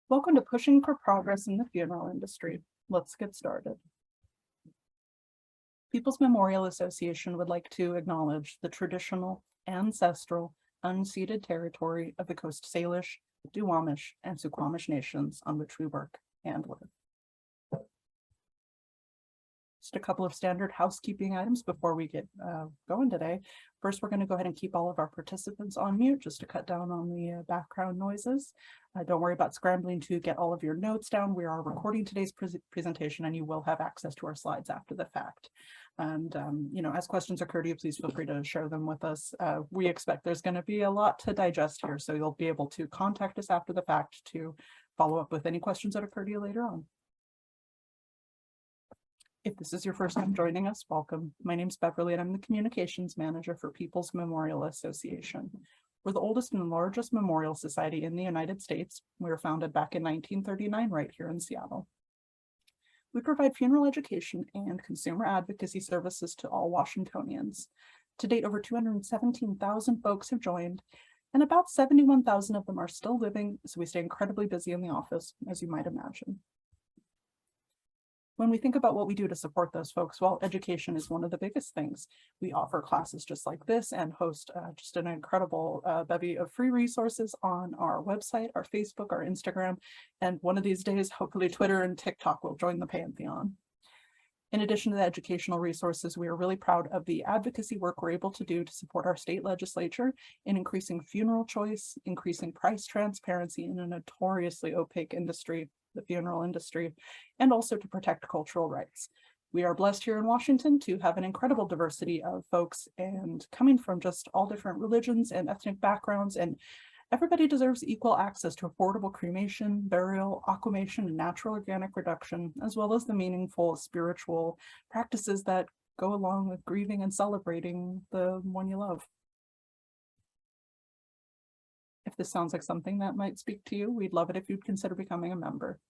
Welcome to Pushing for Progress in the Funeral Industry. Let's get started. People's Memorial Association would like to acknowledge the traditional, ancestral, unceded territory of the Coast Salish, Duwamish, and Suquamish nations on which we work and live. Just a couple of standard housekeeping items before we get going today. First, we're going to go ahead and keep all of our participants on mute just to cut down on the background noises. Don't worry about scrambling to get all of your notes down. We are recording today's presentation and you will have access to our slides after the fact. And, as questions occur to you, please feel free to share them with us. We expect there's going to be a lot to digest here, so you'll be able to contact us after the fact to follow up with any questions that occur to you later on. If this is your first time joining us, welcome. My name's Beverly and I'm the Communications Manager for People's Memorial Association. We're the oldest and largest memorial society in the United States. We were founded back in 1939 right here in Seattle. We provide funeral education and consumer advocacy services to all Washingtonians. To date, over 217,000 folks have joined, and about 71,000 of them are still living, so we stay incredibly busy in the office, as you might imagine. When we think about what we do to support those folks, well, education is one of the biggest things. We offer classes just like this and host just an incredible bevy of free resources on our website, our Facebook, our Instagram, and one of these days, hopefully Twitter and TikTok will join the pantheon. In addition to the educational resources, we are really proud of the advocacy work we're able to do to support our state legislature in increasing funeral choice, increasing price transparency in a notoriously opaque industry, the funeral industry, and also to protect cultural rights. We are blessed here in Washington to have an incredible diversity of folks and coming from just all different religions and ethnic backgrounds, and everybody deserves equal access to affordable cremation, burial, aquamation, and natural organic reduction, as well as the meaningful spiritual practices that go along with grieving and celebrating the one you love. If this sounds like something that might speak to you, we'd love it if you'd consider becoming a member.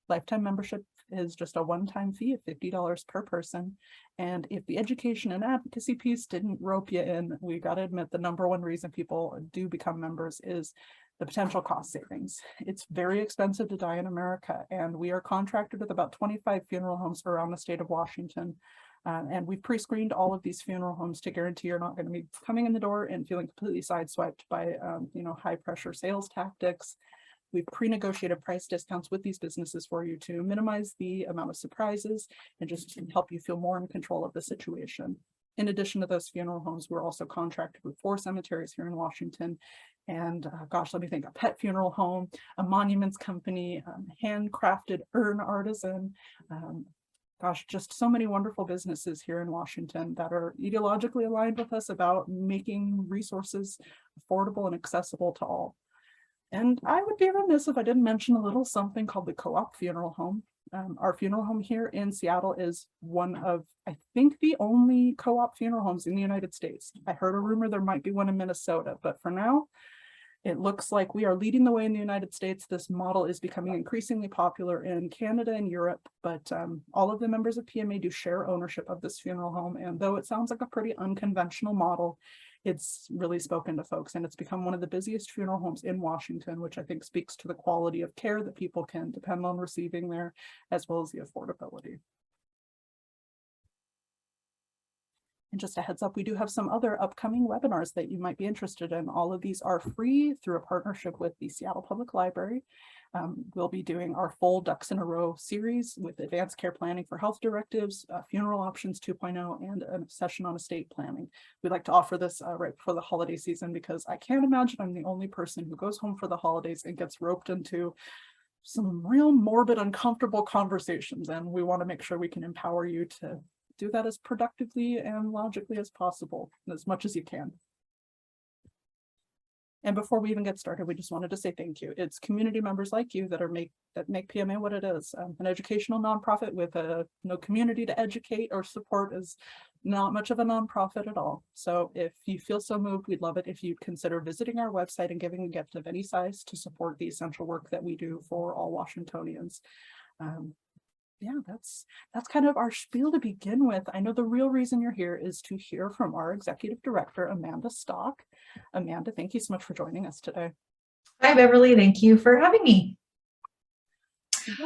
Lifetime membership is just a one-time fee of $50 per person. And if the education and advocacy piece didn't rope you in, we got to admit the number one reason people do become members is the potential cost savings. It's very expensive to die in America, and we are contracted with about 25 funeral homes around the state of Washington. And we've pre-screened all of these funeral homes to guarantee you're not going to be coming in the door and feeling completely sideswiped by, high pressure sales tactics. We've pre-negotiated price discounts with these businesses for you to minimize the amount of surprises and just help you feel more in control of the situation. In addition to those funeral homes, we're also contracted with 4 cemeteries here in Washington. And let me think, a pet funeral home, a monuments company, handcrafted urn artisan, just so many wonderful businesses here in Washington that are ideologically aligned with us about making resources affordable and accessible to all. And I would be remiss if I didn't mention a little something called the Co-op Funeral Home. Our funeral home here in Seattle is one of, I think, the only co-op funeral homes in the United States. I heard a rumor there might be one in Minnesota, but for now, it looks like we are leading the way in the United States. This model is becoming increasingly popular in Canada and Europe, but all of the members of PMA do share ownership of this funeral home. And though it sounds like a pretty unconventional model, it's really spoken to folks, and it's become one of the busiest funeral homes in Washington, which I think speaks to the quality of care that people can depend on receiving there, as well as the affordability. And just a heads up, we do have some other upcoming webinars that you might be interested in. All of these are free through a partnership with the Seattle Public Library. We'll be doing our full Ducks in a Row series with advanced care planning for health directives, funeral options 2.0, and a session on estate planning. We'd like to offer this right before the holiday season because I can't imagine I'm the only person who goes home for the holidays and gets roped into some real morbid, uncomfortable conversations. And we want to make sure we can empower you to do that as productively and logically as possible, as much as you can. And before we even get started, we just wanted to say thank you. It's community members like you that make PMA what it is. An educational nonprofit with no community to educate or support is not much of a nonprofit at all. So if you feel so moved, we'd love it if you'd consider visiting our website and giving a gift of any size to support the essential work that we do for all Washingtonians. That's kind of our spiel to begin with. I know the real reason you're here is to hear from our executive director, Amanda Stock. Amanda, thank you so much for joining us today. Hi, Beverly. Thank you for having me.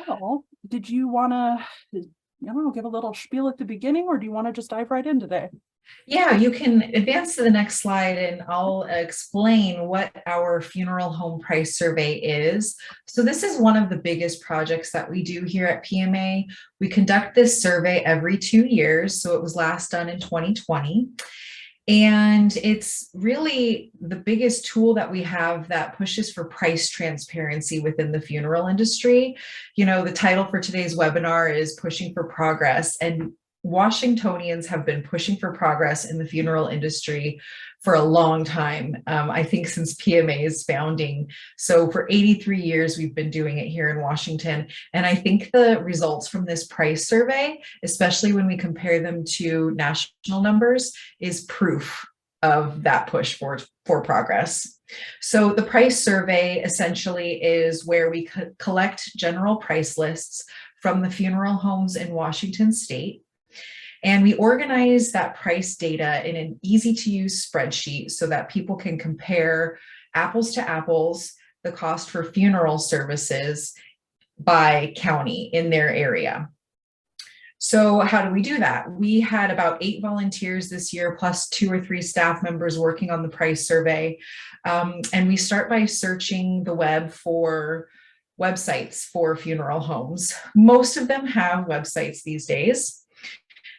Well, did you want to, I don't know, give a little spiel at the beginning, or do you want to just dive right in today? Yeah, you can advance to the next slide and I'll explain what our funeral home price survey is. So this is one of the biggest projects that we do here at PMA. We conduct this survey every 2 years. So it was last done in 2020. And it's really the biggest tool that we have that pushes for price transparency within the funeral industry. You know, the title for today's webinar is Pushing for Progress, and Washingtonians have been pushing for progress in the funeral industry for a long time. I think since PMA's founding. So for 83 years, we've been doing it here in Washington. And I think the results from this price survey, especially when we compare them to national numbers, is proof of that push for progress. So the price survey essentially is where we collect general price lists from the funeral homes in Washington state. And we organize that price data in an easy to use spreadsheet so that people can compare apples to apples, the cost for funeral services by county in their area. So how do we do that? We had about 8 volunteers this year, plus 2 or 3 staff members working on the price survey. And we start by searching the web for websites for funeral homes. Most of them have websites these days.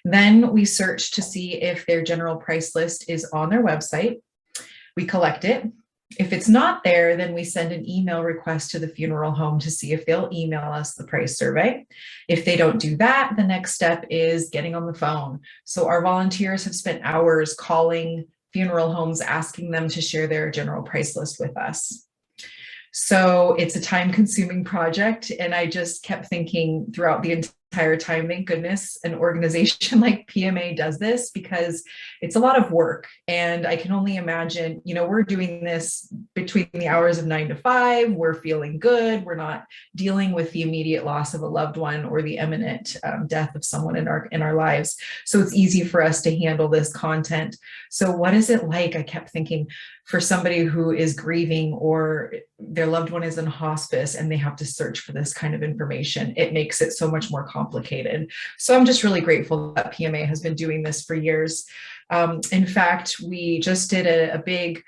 Then we search to see if their general price list is on their website. We collect it. If it's not there, then we send an email request to the funeral home to see if they'll email us the price survey. If they don't do that, the next step is getting on the phone. So our volunteers have spent hours calling funeral homes, asking them to share their general price list with us. So it's a time-consuming project, and I just kept thinking throughout the entire time, thank goodness an organization like PMA does this, because it's a lot of work. And I can only imagine, you know, we're doing this between the hours of 9 to 5, we're feeling good, we're not dealing with the immediate loss of a loved one or the imminent death of someone in our lives. So it's easy for us to handle this content. So what is it like, I kept thinking, for somebody who is grieving or their loved one is in hospice and they have to search for this kind of information? It makes it so much more complicated. So I'm just really grateful that PMA has been doing this for years. In fact, we just did a big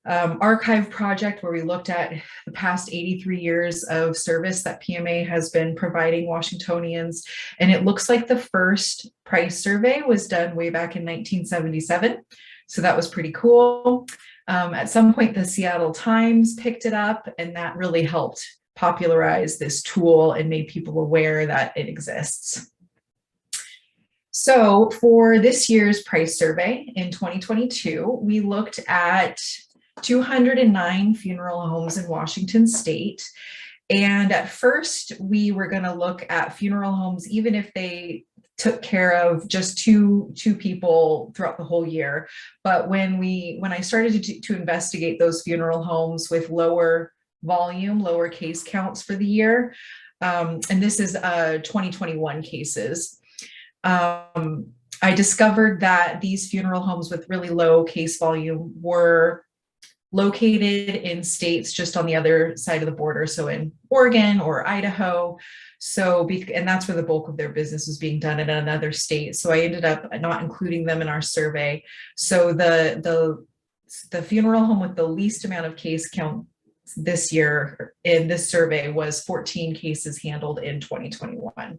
archive project where we looked at the past 83 years of service that PMA has been providing Washingtonians. And it looks like the first price survey was done way back in 1977. So that was pretty cool. At some point, the Seattle Times picked it up, and that really helped popularize this tool and made people aware that it exists. So for this year's price survey in 2022, we looked at 209 funeral homes in Washington state. And at first, we were going to look at funeral homes, even if they took care of just two people throughout the whole year. But when I started to investigate those funeral homes with lower volume, lower case counts for the year, and this is 2021 cases, I discovered that these funeral homes with really low case volume were located in states just on the other side of the border, so in Oregon or Idaho. So, and that's where the bulk of their business was being done in another state. So I ended up not including them in our survey. So the funeral home with the least amount of case count this year in this survey was 14 cases handled in 2021.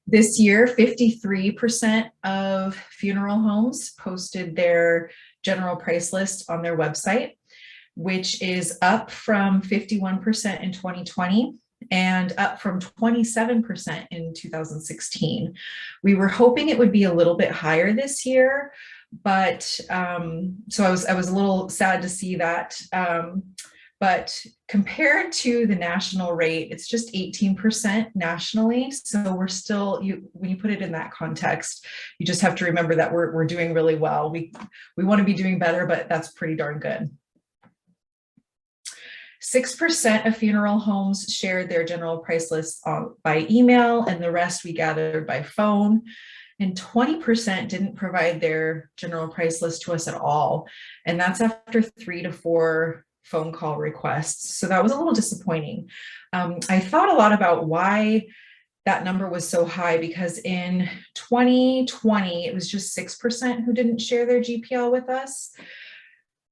This year, 53% of funeral homes posted their general price list on their website, which is up from 51% in 2020 and up from 27% in 2016. We were hoping it would be a little bit higher this year, but so I was a little sad to see that. But compared to the national rate, it's just 18% nationally. So we're still, when you put it in that context, you just have to remember that we're doing really well. We want to be doing better, but that's pretty darn good. 6% of funeral homes shared their general price lists by email, and the rest we gathered by phone. And 20% didn't provide their general price list to us at all. And that's after 3 to 4 phone call requests. So that was a little disappointing. I thought a lot about why that number was so high, because in 2020, it was just 6% who didn't share their GPL with us.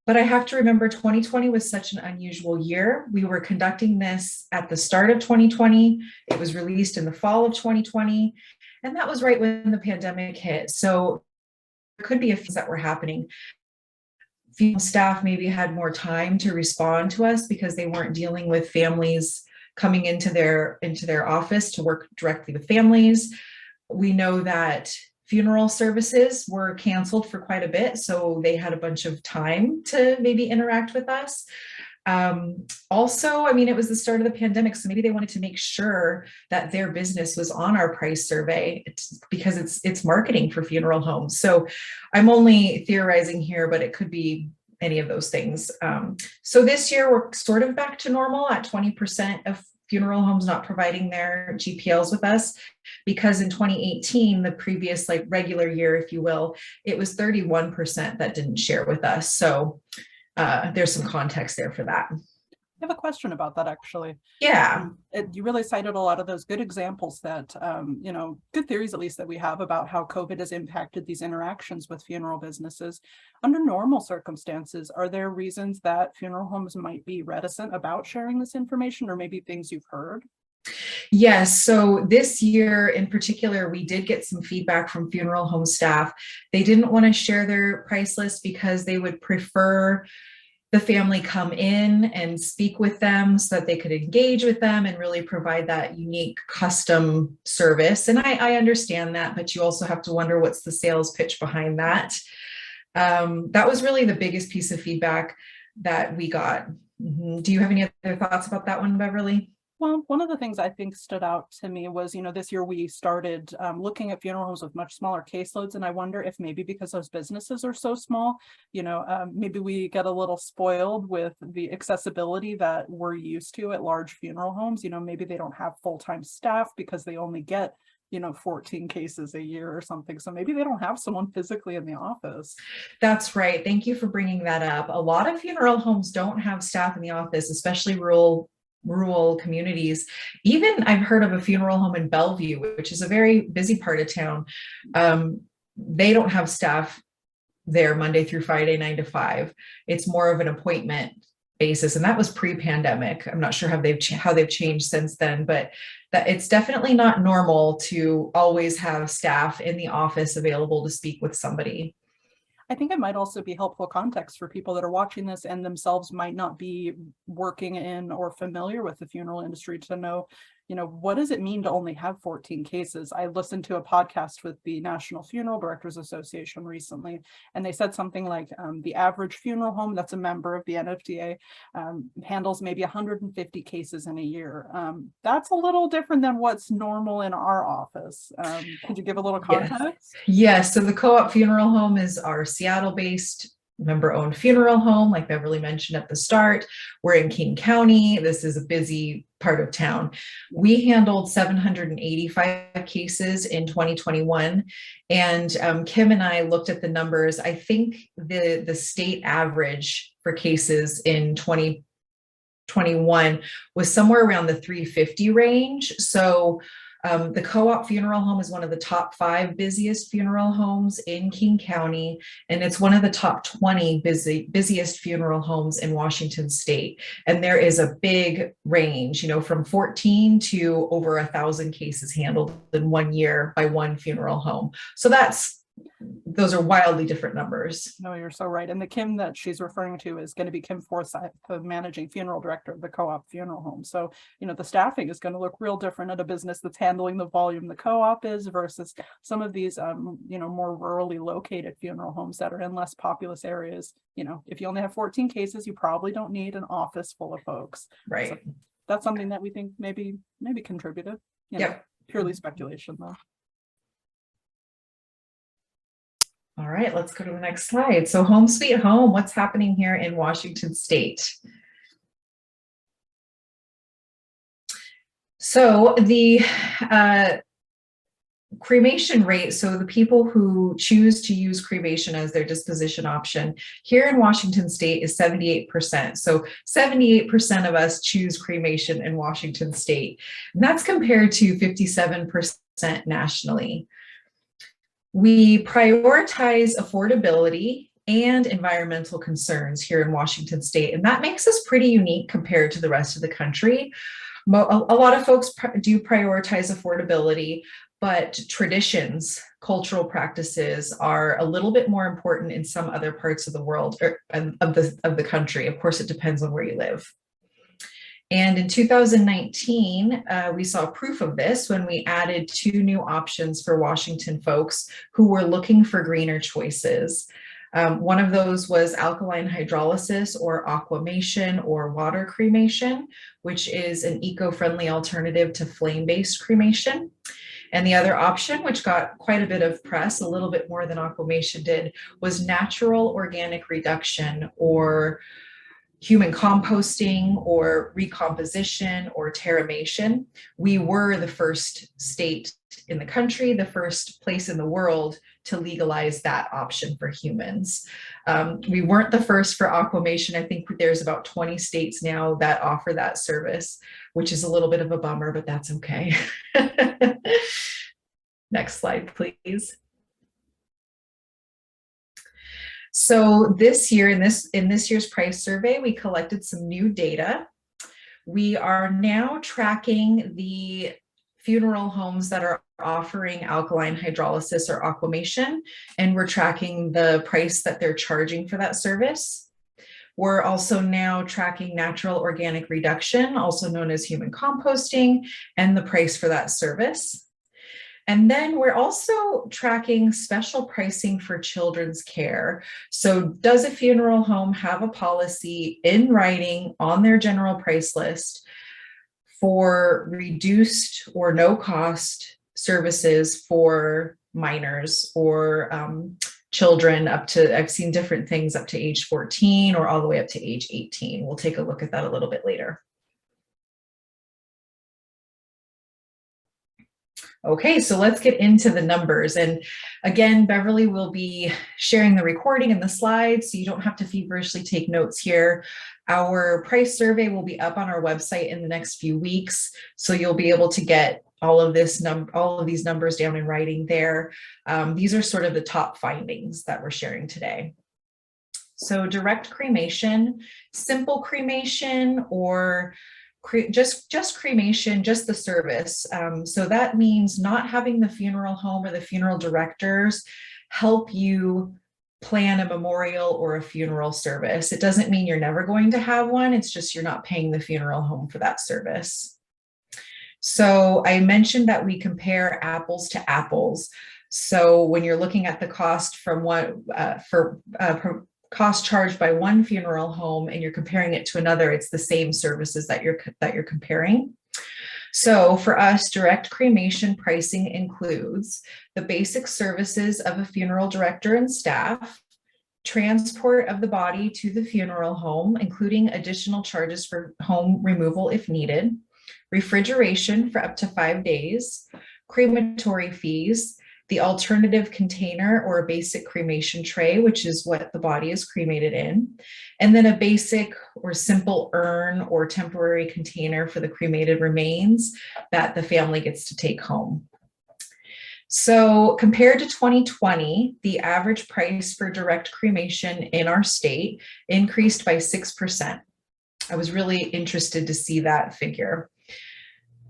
But I have to remember 2020 was such an unusual year. We were conducting this at the start of 2020. It was released in the fall of 2020. And that was right when the pandemic hit. So there could be a few things that were happening. Female staff maybe had more time to respond to us because they weren't dealing with families coming into their office to work directly with families. We know that funeral services were canceled for quite a bit, so they had a bunch of time to maybe interact with us. Also, I mean, it was the start of the pandemic, so maybe they wanted to make sure that their business was on our price survey because it's marketing for funeral homes. So I'm only theorizing here, but it could be any of those things. So this year we're sort of back to normal at 20% of funeral homes not providing their GPLs with us, because in 2018, the previous like regular year, if you will, it was 31% that didn't share with us. So there's some context there for that. I have a question about that, actually. Yeah. You really cited a lot of those good examples that, good theories at least that we have about how COVID has impacted these interactions with funeral businesses. Under normal circumstances, are there reasons that funeral homes might be reticent about sharing this information, or maybe things you've heard? Yes, so this year in particular, we did get some feedback from funeral home staff. They didn't want to share their price list because they would prefer the family come in and speak with them so that they could engage with them and really provide that unique custom service. And I understand that, but you also have to wonder what's the sales pitch behind that. That was really the biggest piece of feedback that we got. Do you have any other thoughts about that one, Beverly? Well, one of the things I think stood out to me was, this year we started looking at funeral homes with much smaller caseloads. And I wonder if maybe because those businesses are so small, maybe we get a little spoiled with the accessibility that we're used to at large funeral homes. Maybe they don't have full-time staff because they only get 14 cases a year or something. So maybe they don't have someone physically in the office. That's right. Thank you for bringing that up. A lot of funeral homes don't have staff in the office, especially rural communities. Even I've heard of a funeral home in Bellevue, which is a very busy part of town. They don't have staff there Monday through Friday, 9 to 5. It's more of an appointment basis. And that was pre-pandemic. I'm not sure how they've changed since then, but that it's definitely not normal to always have staff in the office available to speak with somebody. I think it might also be helpful context for people that are watching this and themselves might not be working in or familiar with the funeral industry to know, what does it mean to only have 14 cases? I listened to a podcast with the National Funeral Directors Association recently, and they said something like the average funeral home that's a member of the NFDA handles maybe 150 cases in a year. That's a little different than what's normal in our office. Could you give a little context? Yes. So the Co-op Funeral Home is our Seattle-based member-owned funeral home, like Beverly mentioned at the start. We're in King County. This is a busy part of town. We handled 785 cases in 2021. And Kim and I looked at the numbers. I think the state average for cases in 2021 was somewhere around the 350 range. So the Co-op Funeral Home is one of the top 5 busiest funeral homes in King County, and it's one of the top 20 busiest funeral homes in Washington State. And there is a big range, from 14 to over 1,000 cases handled in 1 year by one funeral home. So those are wildly different numbers. No, you're so right. And the Kim that she's referring to is going to be Kim Forsyth, the managing funeral director of the Co-op Funeral Home. So, the staffing is going to look real different at a business that's handling the volume the Co-op is versus some of these, more rurally located funeral homes that are in less populous areas. If you only have 14 cases, you probably don't need an office full of folks. Right. So that's something that we think maybe contributed. Purely speculation though. All right, let's go to the next slide. So home sweet home, what's happening here in Washington State? So the cremation rate, so the people who choose to use cremation as their disposition option here in Washington state is 78%. So 78% of us choose cremation in Washington state. And that's compared to 57% nationally. We prioritize affordability and environmental concerns here in Washington state, and that makes us pretty unique compared to the rest of the country. A lot of folks do prioritize affordability, but traditions, cultural practices are a little bit more important in some other parts of the world or of the country. Of course, it depends on where you live. And in 2019, we saw proof of this when we added 2 new options for Washington folks who were looking for greener choices. One of those was alkaline hydrolysis or aquamation or water cremation, which is an eco-friendly alternative to flame-based cremation. And the other option, which got quite a bit of press, a little bit more than aquamation did, was natural organic reduction or human composting or recomposition or terramation. We were the first state in the country, the first place in the world to legalize that option for humans. We weren't the first for aquamation. I think there's about 20 states now that offer that service, which is a little bit of a bummer, but that's okay. Next slide, please. So this year, in this year's price survey, we collected some new data. We are now tracking the funeral homes that are offering alkaline hydrolysis or aquamation, and we're tracking the price that they're charging for that service. We're also now tracking natural organic reduction, also known as human composting, and the price for that service. And then we're also tracking special pricing for children's care. So does a funeral home have a policy in writing on their general price list for reduced or no cost services for minors or children up to, I've seen different things up to age 14 or all the way up to age 18. We'll take a look at that a little bit later. Okay, so let's get into the numbers. And again, Beverly will be sharing the recording and the slides, so you don't have to feverishly take notes here. Our price survey will be up on our website in the next few weeks, so you'll be able to get all of these numbers down in writing there. These are sort of the top findings that we're sharing today. So direct cremation, simple cremation, or just cremation, just the service. So that means not having the funeral home or the funeral directors help you plan a memorial or a funeral service. It doesn't mean you're never going to have one. It's just you're not paying the funeral home for that service. So I mentioned that we compare apples to apples. So when you're looking at the cost from what cost charged by one funeral home and you're comparing it to another, it's the same services that you're comparing. So for us, direct cremation pricing includes the basic services of a funeral director and staff, transport of the body to the funeral home, including additional charges for home removal if needed, refrigeration for up to 5 days, crematory fees, the alternative container or a basic cremation tray, which is what the body is cremated in, and then a basic or simple urn or temporary container for the cremated remains that the family gets to take home. So compared to 2020, the average price for direct cremation in our state increased by 6%. I was really interested to see that figure.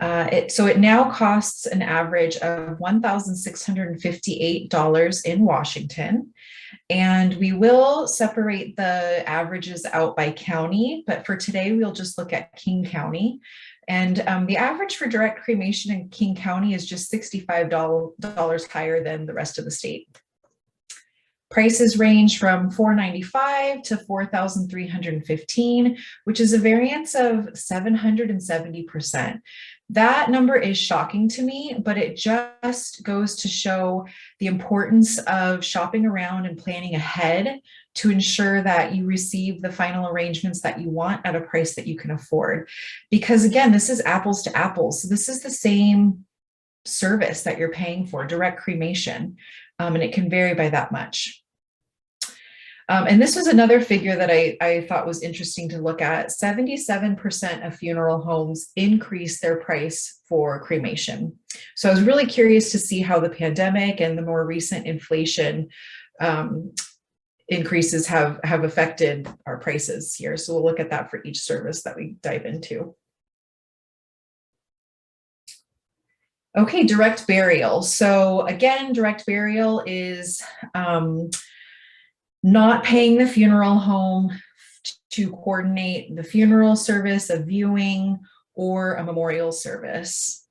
So it now costs an average of $1,658 in Washington, and we will separate the averages out by county, but for today we'll just look at King County. And the average for direct cremation in King County is just $65 higher than the rest of the state. Prices range from $495 to $4,315, which is a variance of 770%. That number is shocking to me, but it just goes to show the importance of shopping around and planning ahead to ensure that you receive the final arrangements that you want at a price that you can afford. Because again, this is apples to apples. So this is the same service that you're paying for, direct cremation, and it can vary by that much. And this was another figure that I thought was interesting to look at. 77% of funeral homes increase their price for cremation. So I was really curious to see how the pandemic and the more recent inflation increases have affected our prices here. So we'll look at that for each service that we dive into. Okay, direct burial. So again, direct burial is not paying the funeral home to coordinate the funeral service, a viewing, or a memorial service.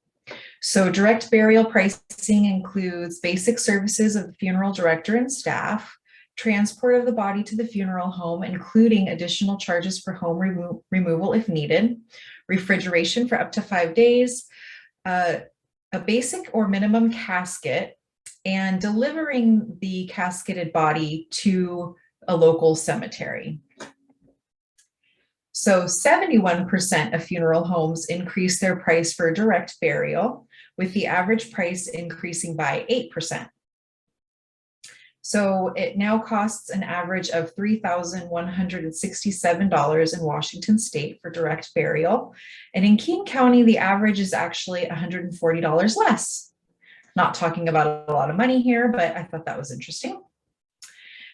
So direct burial pricing includes basic services of the funeral director and staff, transport of the body to the funeral home, including additional charges for home removal if needed, refrigeration for up to 5 days, a basic or minimum casket, and delivering the casketed body to a local cemetery. So 71% of funeral homes increase their price for direct burial, with the average price increasing by 8%. So it now costs an average of $3,167 in Washington State for direct burial. And in King County, the average is actually $140 less. Not talking about a lot of money here, but I thought that was interesting.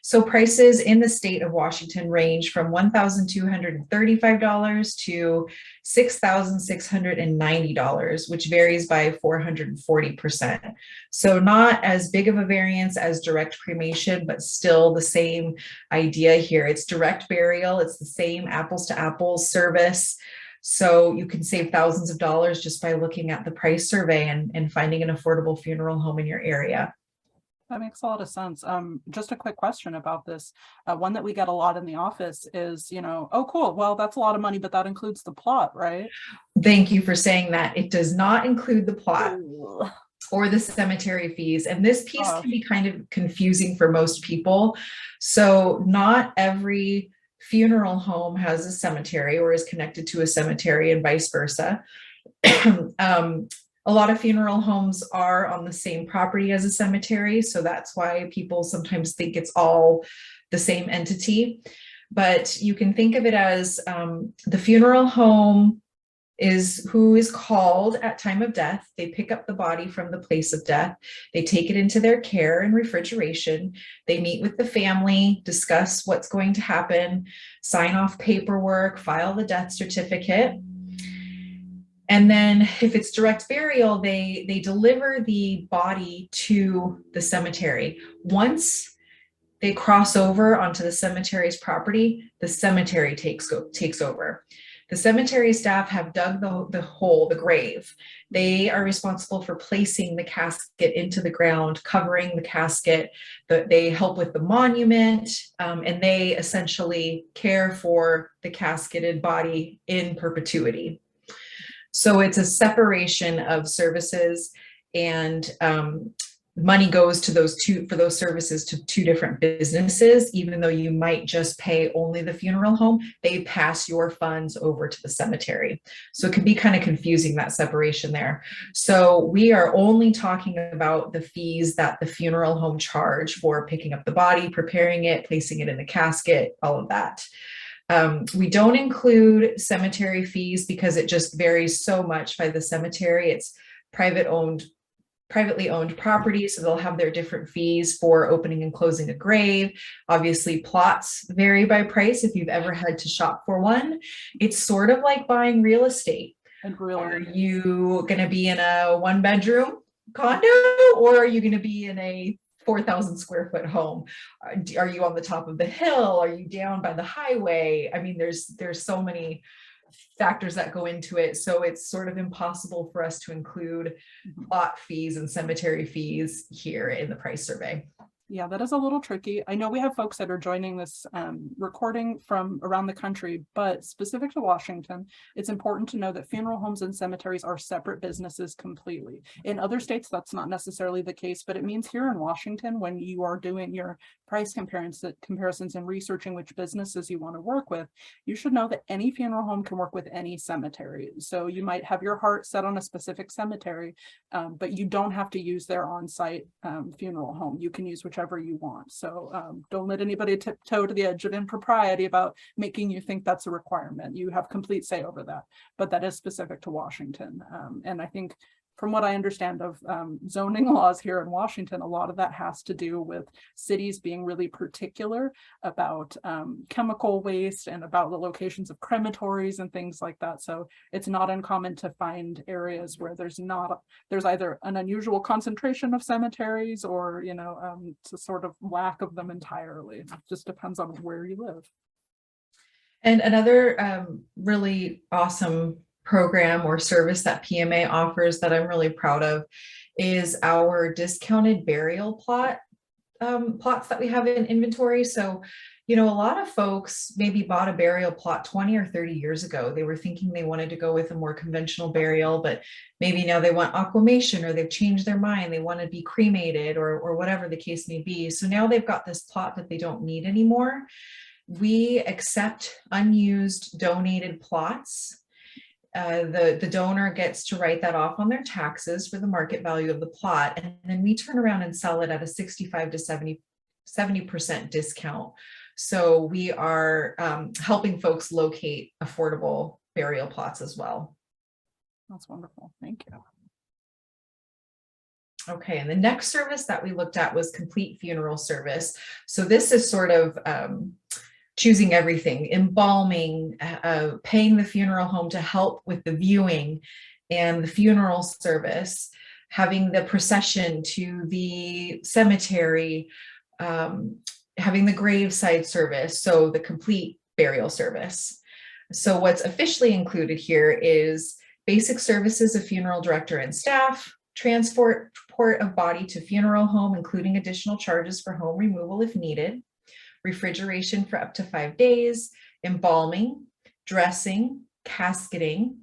So prices in the state of Washington range from $1,235 to $6,690, which varies by 440%. So not as big of a variance as direct cremation, but still the same idea here. It's direct burial. It's the same apples to apples service. So you can save thousands of dollars just by looking at the price survey and finding an affordable funeral home in your area. That makes a lot of sense. Just a quick question about this. One that we get a lot in the office is, oh, cool. Well, that's a lot of money, but that includes the plot, right? Thank you for saying that. It does not include the plot or the cemetery fees. And this piece can be kind of confusing for most people. So not every funeral home has a cemetery or is connected to a cemetery and vice versa. A lot of funeral homes are on the same property as a cemetery, so that's why people sometimes think it's all the same entity. But you can think of it as the funeral home is who is called at time of death. They pick up the body from the place of death. They take it into their care and refrigeration. They meet with the family, discuss what's going to happen, sign off paperwork, file the death certificate. And then if it's direct burial, they deliver the body to the cemetery. Once they cross over onto the cemetery's property, the cemetery takes over. The cemetery staff have dug the hole, the grave. They are responsible for placing the casket into the ground, covering the casket. They help with the monument, and they essentially care for the casketed body in perpetuity. So it's a separation of services, and money goes to those services to two different businesses. Even though you might just pay only the funeral home, they pass your funds over to the cemetery. So it can be kind of confusing, that separation there. So we are only talking about the fees that the funeral home charge for picking up the body, preparing it, placing it in the casket, all of that. We don't include cemetery fees because it just varies so much by the cemetery. It's privately owned property, so they'll have their different fees for opening and closing a grave. Obviously, plots vary by price if you've ever had to shop for one. It's sort of like buying real estate. Are you going to be in a 1-bedroom condo, or are you going to be in a 4,000 square foot home? Are you on the top of the hill? Are you down by the highway? I mean, there's so many factors that go into it. So it's sort of impossible for us to include plot fees and cemetery fees here in the price survey. Yeah, that is a little tricky. I know we have folks that are joining this recording from around the country, but specific to Washington, it's important to know that funeral homes and cemeteries are separate businesses completely. In other states, that's not necessarily the case, but it means here in Washington, when you are doing your price comparisons and researching which businesses you want to work with, you should know that any funeral home can work with any cemetery. So you might have your heart set on a specific cemetery, but you don't have to use their on-site funeral home. You can use whichever you want. So don't let anybody tiptoe to the edge of impropriety about making you think that's a requirement. You have complete say over that, but that is specific to Washington. And I think from what I understand of zoning laws here in Washington, a lot of that has to do with cities being really particular about chemical waste and about the locations of crematories and things like that. So it's not uncommon to find areas where there's either an unusual concentration of cemeteries or, you know, it's a sort of lack of them entirely. It just depends on where you live. And another really awesome program or service that PMA offers that I'm really proud of is our discounted burial plots that we have in inventory. So, you know, a lot of folks maybe bought a burial plot 20 or 30 years ago. They were thinking they wanted to go with a more conventional burial, but maybe now they want aquamation, or they've changed their mind. They want to be cremated or whatever the case may be. So now they've got this plot that they don't need anymore. We accept unused donated plots. The donor gets to write that off on their taxes for the market value of the plot, and then we turn around and sell it at a 65 to 70% discount. So we are helping folks locate affordable burial plots as well. That's wonderful. Thank you. Okay, and the next service that we looked at was complete funeral service. So this is sort of choosing everything: embalming, paying the funeral home to help with the viewing and the funeral service, having the procession to the cemetery, having the graveside service, so the complete burial service. So what's officially included here is basic services of funeral director and staff, transport of body to funeral home, including additional charges for home removal if needed, refrigeration for up to 5 days, embalming, dressing, casketing,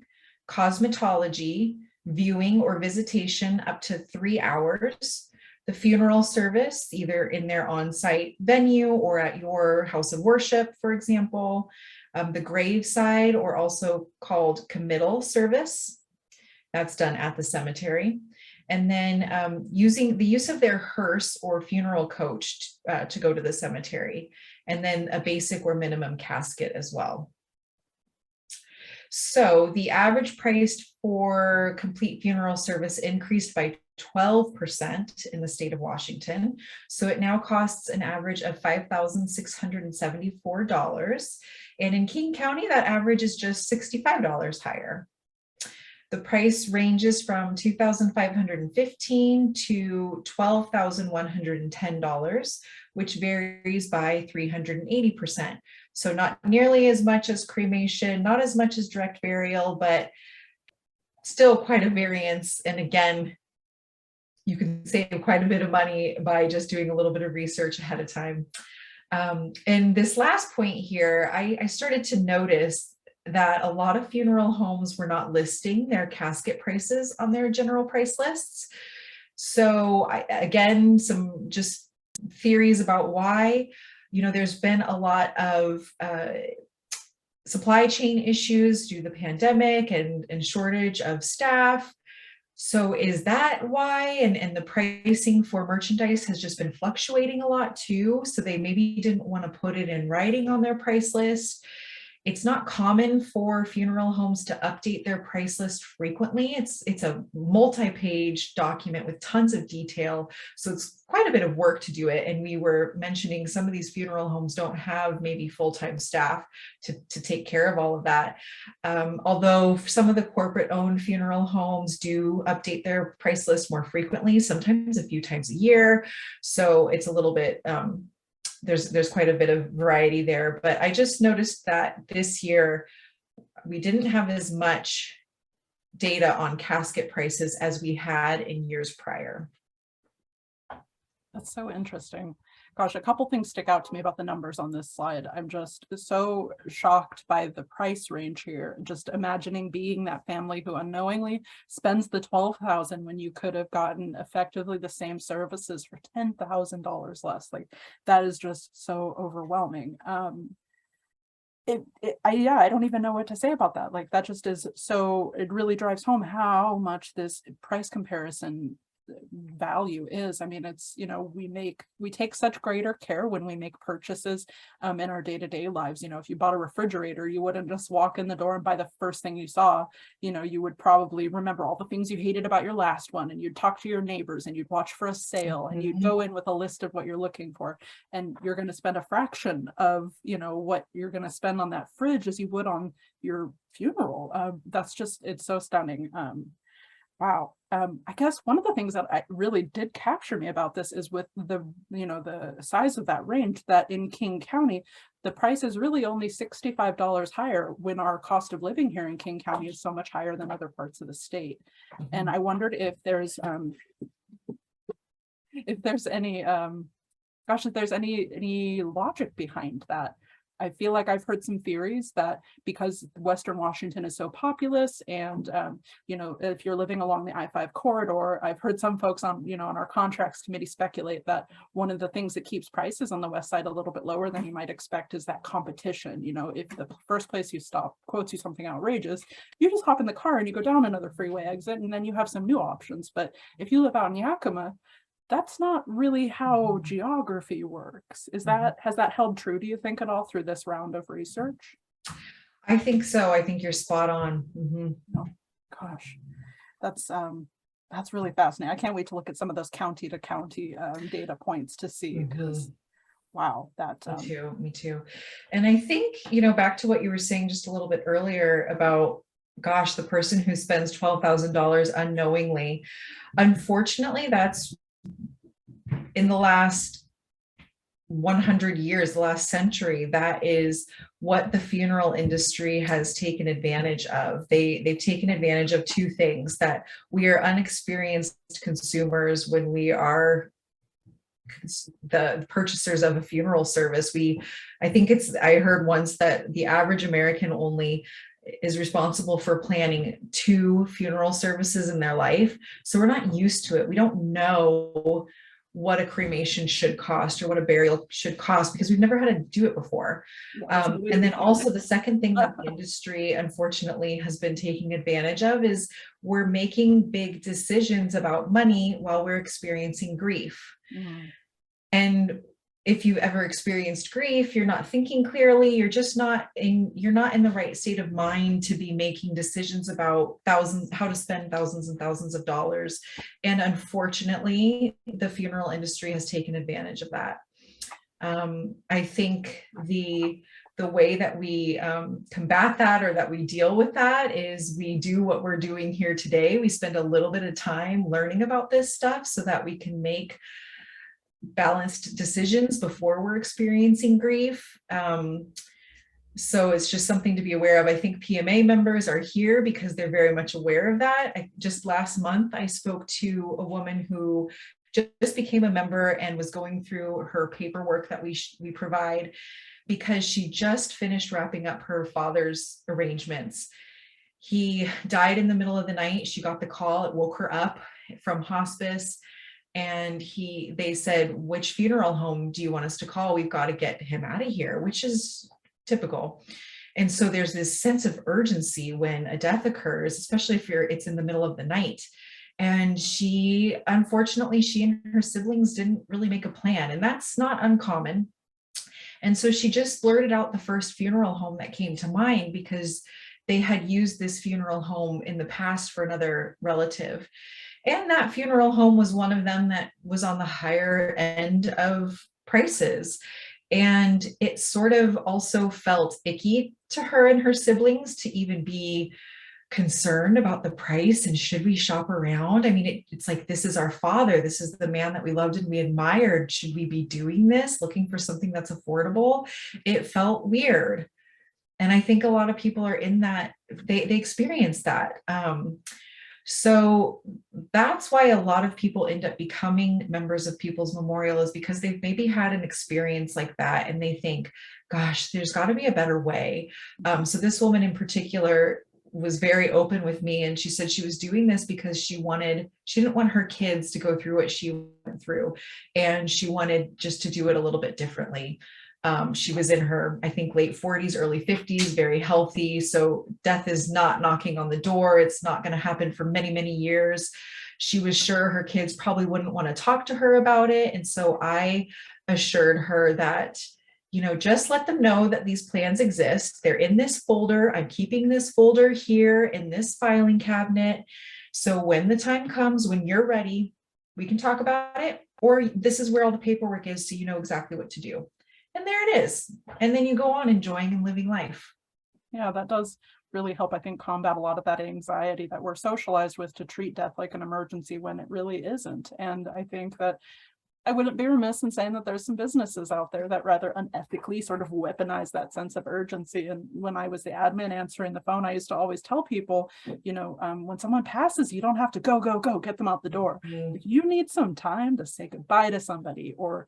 cosmetology, viewing or visitation up to 3 hours, the funeral service, either in their on-site venue or at your house of worship, for example, the graveside, or also called committal service, that's done at the cemetery. And then using the use of their hearse or funeral coach to go to the cemetery, and then a basic or minimum casket as well. So the average price for complete funeral service increased by 12% in the state of Washington. So it now costs an average of $5,674. And in King County, that average is just $65 higher. The price ranges from $2,515 to $12,110, which varies by 380%. So not nearly as much as cremation, not as much as direct burial, but still quite a variance. And again, you can save quite a bit of money by just doing a little bit of research ahead of time. And this last point here, I started to notice that a lot of funeral homes were not listing their casket prices on their general price lists. So again, some just theories about why. You know, there's been a lot of supply chain issues due to the pandemic and shortage of staff. So is that why? And the pricing for merchandise has just been fluctuating a lot too. So they maybe didn't want to put it in writing on their price list. It's not common for funeral homes to update their price list frequently. It's a multi-page document with tons of detail. So it's quite a bit of work to do it. And we were mentioning some of these funeral homes don't have maybe full-time staff to take care of all of that. Although some of the corporate owned funeral homes do update their price list more frequently, sometimes a few times a year. So it's a little bit, there's quite a bit of variety there, but I just noticed that this year we didn't have as much data on casket prices as we had in years prior. That's so interesting. Gosh, a couple things stick out to me about the numbers on this slide. I'm just so shocked by the price range here. Just imagining being that family who unknowingly spends the $12,000 when you could have gotten effectively the same services for $10,000 less. Like, that is just so overwhelming. I don't even know what to say about that. Like, that just is so, it really drives home how much this price comparison value is. I mean, it's, you know, we take such greater care when we make purchases in our day-to-day lives. You know, if you bought a refrigerator, you wouldn't just walk in the door and buy the first thing you saw. You know, you would probably remember all the things you hated about your last one, and you'd talk to your neighbors, and you'd watch for a sale, and you'd go in with a list of what you're looking for, and you're going to spend a fraction of, you know, what you're going to spend on that fridge as you would on your funeral. That's just, it's so stunning. Wow. I guess one of the things that I really did capture me about this is with the, you know, the size of that range, that in King County, the price is really only $65 higher when our cost of living here in King County is so much higher than other parts of the state. And I wondered if there's any if there's any logic behind that. I feel like I've heard some theories that because Western Washington is so populous, and you know, if you're living along the I-5 corridor, I've heard some folks on, you know, on our contracts committee speculate that one of the things that keeps prices on the west side a little bit lower than you might expect is that competition. You know, if the first place you stop quotes you something outrageous, you just hop in the car and you go down another freeway exit, and then you have some new options. But if you live out in Yakima, that's not really how geography works. Is that, has that held true, do you think, at all through this round of research? I think so. I think you're spot on. Oh, gosh, that's really fascinating. I can't wait to look at some of those county to county data points to see, because wow, that me too. And I think, you know, back to what you were saying just a little bit earlier about, gosh, the person who spends $12,000 unknowingly, unfortunately, that's in the last 100 years, the last century, that is what the funeral industry has taken advantage of. They've taken advantage of two things: that we are unexperienced consumers when we are the purchasers of a funeral service. I heard once that the average American only is responsible for planning 2 funeral services in their life. So we're not used to it. We don't know what a cremation should cost or what a burial should cost because we've never had to do it before. And then also the second thing that the industry unfortunately has been taking advantage of is we're making big decisions about money while we're experiencing grief. And if you've ever experienced grief, you're not thinking clearly, you're not in the right state of mind to be making decisions about how to spend thousands and thousands of dollars. And unfortunately, the funeral industry has taken advantage of that. I think the way that we combat that, or that we deal with that, is we do what we're doing here today. We spend a little bit of time learning about this stuff so that we can make balanced decisions before we're experiencing grief. So it's just something to be aware of. I think PMA members are here because they're very much aware of that. Just last month, I spoke to a woman who just became a member and was going through her paperwork that we provide, because she just finished wrapping up her father's arrangements. He died in the middle of the night. She got the call. It woke her up from hospice. And they said, which funeral home do you want us to call? We've got to get him out of here, which is typical. And so there's this sense of urgency when a death occurs, especially if it's in the middle of the night. And unfortunately, she and her siblings didn't really make a plan, and that's not uncommon. And so she just blurted out the first funeral home that came to mind, because they had used this funeral home in the past for another relative. And that funeral home was one of them that was on the higher end of prices. And it sort of also felt icky to her and her siblings to even be concerned about the price, and should we shop around? I mean, it's like, this is our father. This is the man that we loved and we admired. Should we be doing this, looking for something that's affordable? It felt weird. And I think a lot of people are in that, they experience that. So that's why a lot of people end up becoming members of People's Memorial, is because they've maybe had an experience like that and they think, gosh, there's got to be a better way. So this woman in particular was very open with me, and she said she was doing this because she didn't want her kids to go through what she went through, and she wanted just to do it a little bit differently. She was in her, I think, late 40s, early 50s, very healthy. So death is not knocking on the door. It's not going to happen for many, many years. She was sure her kids probably wouldn't want to talk to her about it. And so I assured her that, just let them know that these plans exist. They're in this folder. I'm keeping this folder here in this filing cabinet. So when the time comes, when you're ready, we can talk about it, or this is where all the paperwork is, so you know exactly what to do. And there it is. And then you go on enjoying and living life. Yeah, that does really help, I think, combat a lot of that anxiety that we're socialized with to treat death like an emergency when it really isn't. And I think that I wouldn't be remiss in saying that there's some businesses out there that rather unethically sort of weaponize that sense of urgency. And when I was the admin answering the phone, I used to always tell people, when someone passes, you don't have to go, get them out the door. If you need some time to say goodbye to somebody, or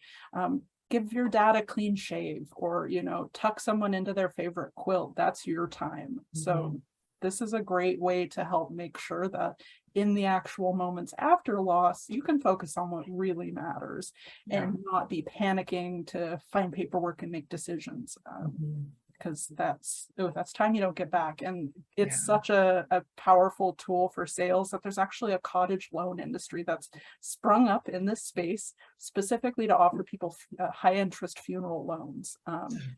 give your dad a clean shave, or, tuck someone into their favorite quilt, that's your time. So this is a great way to help make sure that in the actual moments after loss, you can focus on what really matters and not be panicking to find paperwork and make decisions. Because that's time you don't get back. And it's such a powerful tool for sales that there's actually a cottage loan industry that's sprung up in this space specifically to offer people high interest funeral loans.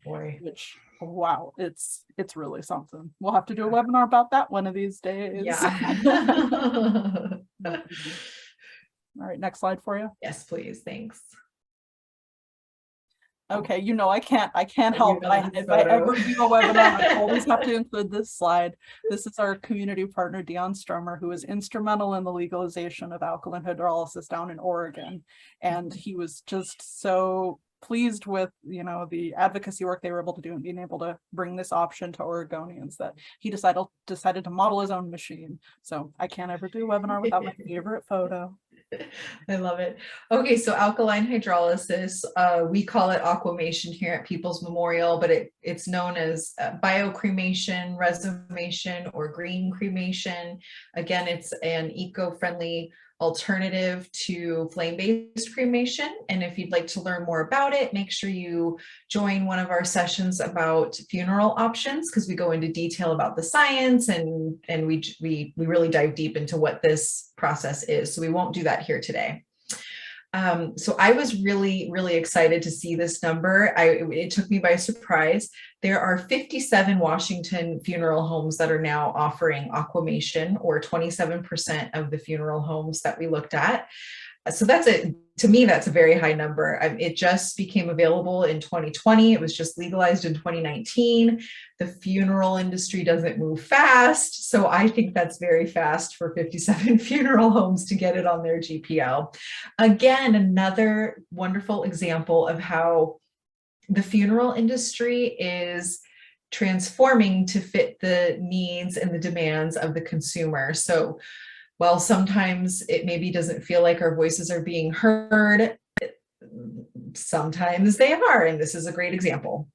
Which, wow, it's really something. We'll have to do a webinar about that one of these days. Yeah. All right, next slide for you. Yes, please. Thanks. Okay, I can't help it. If I ever do a webinar, I always have to include this slide. This is our community partner, Dion Stromer, who was instrumental in the legalization of alkaline hydrolysis down in Oregon. And he was just so pleased with, the advocacy work they were able to do and being able to bring this option to Oregonians that he decided to model his own machine. So I can't ever do a webinar without my favorite photo. I love it. Okay, so alkaline hydrolysis, we call it aquamation here at People's Memorial, but it's known as biocremation, resomation, or green cremation. Again, it's an eco-friendly alternative to flame-based cremation. And if you'd like to learn more about it, make sure you join one of our sessions about funeral options, because we go into detail about the science and we really dive deep into what this process is. So we won't do that here today. So I was really, really excited to see this number. It took me by surprise. There are 57 Washington funeral homes that are now offering aquamation, or 27% of the funeral homes that we looked at. So to me, that's a very high number. It just became available in 2020. It was just legalized in 2019. The funeral industry doesn't move fast. So I think that's very fast for 57 funeral homes to get it on their GPL. Again, another wonderful example of how the funeral industry is transforming to fit the needs and the demands of the consumer. So while sometimes it maybe doesn't feel like our voices are being heard, sometimes they are, and this is a great example.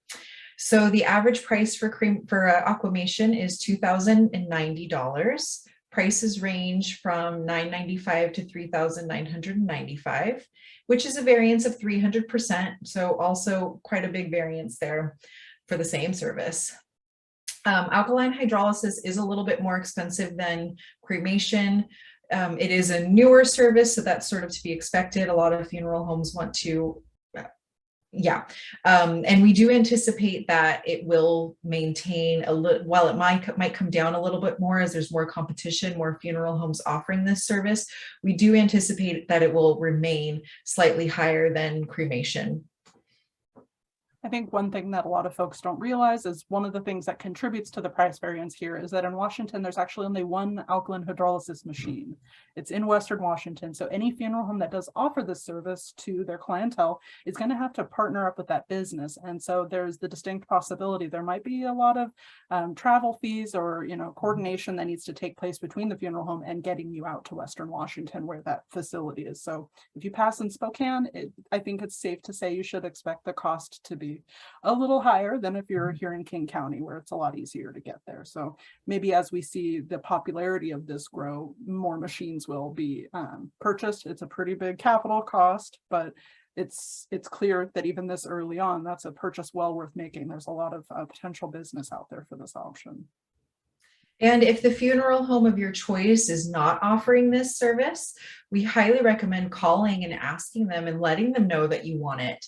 So the average price for aquamation is $2,090. Prices range from $995 to $3,995, which is a variance of 300%. So also quite a big variance there for the same service. Alkaline hydrolysis is a little bit more expensive than cremation. It is a newer service, so that's sort of to be expected. A lot of funeral homes want to, and we do anticipate that it will maintain a little, while it might come down a little bit more as there's more competition, more funeral homes offering this service. We do anticipate that it will remain slightly higher than cremation. I think one thing that a lot of folks don't realize is one of the things that contributes to the price variance here is that in Washington, there's actually only one alkaline hydrolysis machine. It's in Western Washington. So any funeral home that does offer this service to their clientele is going to have to partner up with that business. And so there's the distinct possibility there might be a lot of travel fees or, coordination that needs to take place between the funeral home and getting you out to Western Washington where that facility is. So if you pass in Spokane, I think it's safe to say you should expect the cost to be a little higher than if you're here in King County, where it's a lot easier to get there. So maybe as we see the popularity of this grow, more machines will be purchased. It's a pretty big capital cost, but it's clear that even this early on, that's a purchase well worth making. There's a lot of potential business out there for this option. And if the funeral home of your choice is not offering this service, we highly recommend calling and asking them and letting them know that you want it.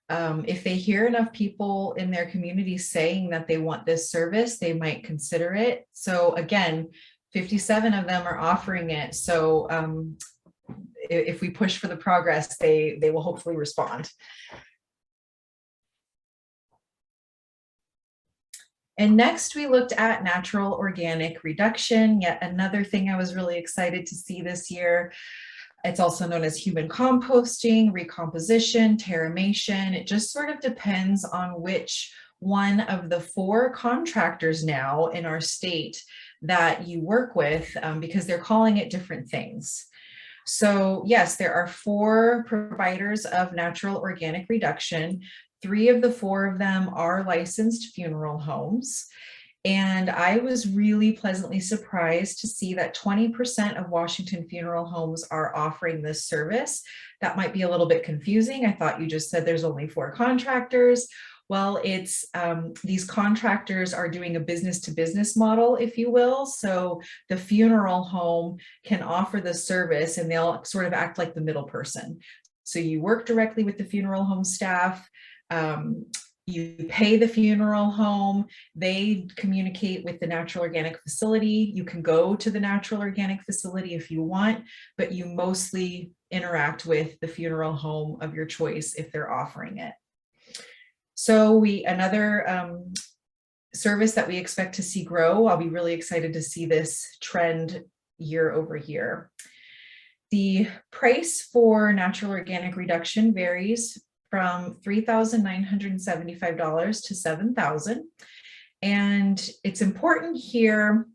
If they hear enough people in their community saying that they want this service, they might consider it. So again, 57 of them are offering it. So if we push for the progress, they will hopefully respond. And next we looked at natural organic reduction, yet another thing I was really excited to see this year. It's also known as human composting, recomposition, terramation. It just sort of depends on which one of the 4 contractors now in our state that you work with, because they're calling it different things. So yes, there are 4 providers of natural organic reduction. 3 of the 4 of them are licensed funeral homes. And I was really pleasantly surprised to see that 20% of Washington funeral homes are offering this service. That might be a little bit confusing. I thought you just said there's only 4 contractors. Well, it's these contractors are doing a business to business model, if you will. So the funeral home can offer the service and they'll sort of act like the middle person. So you work directly with the funeral home staff. You pay the funeral home, they communicate with the natural organic facility. You can go to the natural organic facility if you want, but you mostly interact with the funeral home of your choice if they're offering it. So another service that we expect to see grow, I'll be really excited to see this trend year over year. The price for natural organic reduction varies from $3,975 to $7,000. And it's important here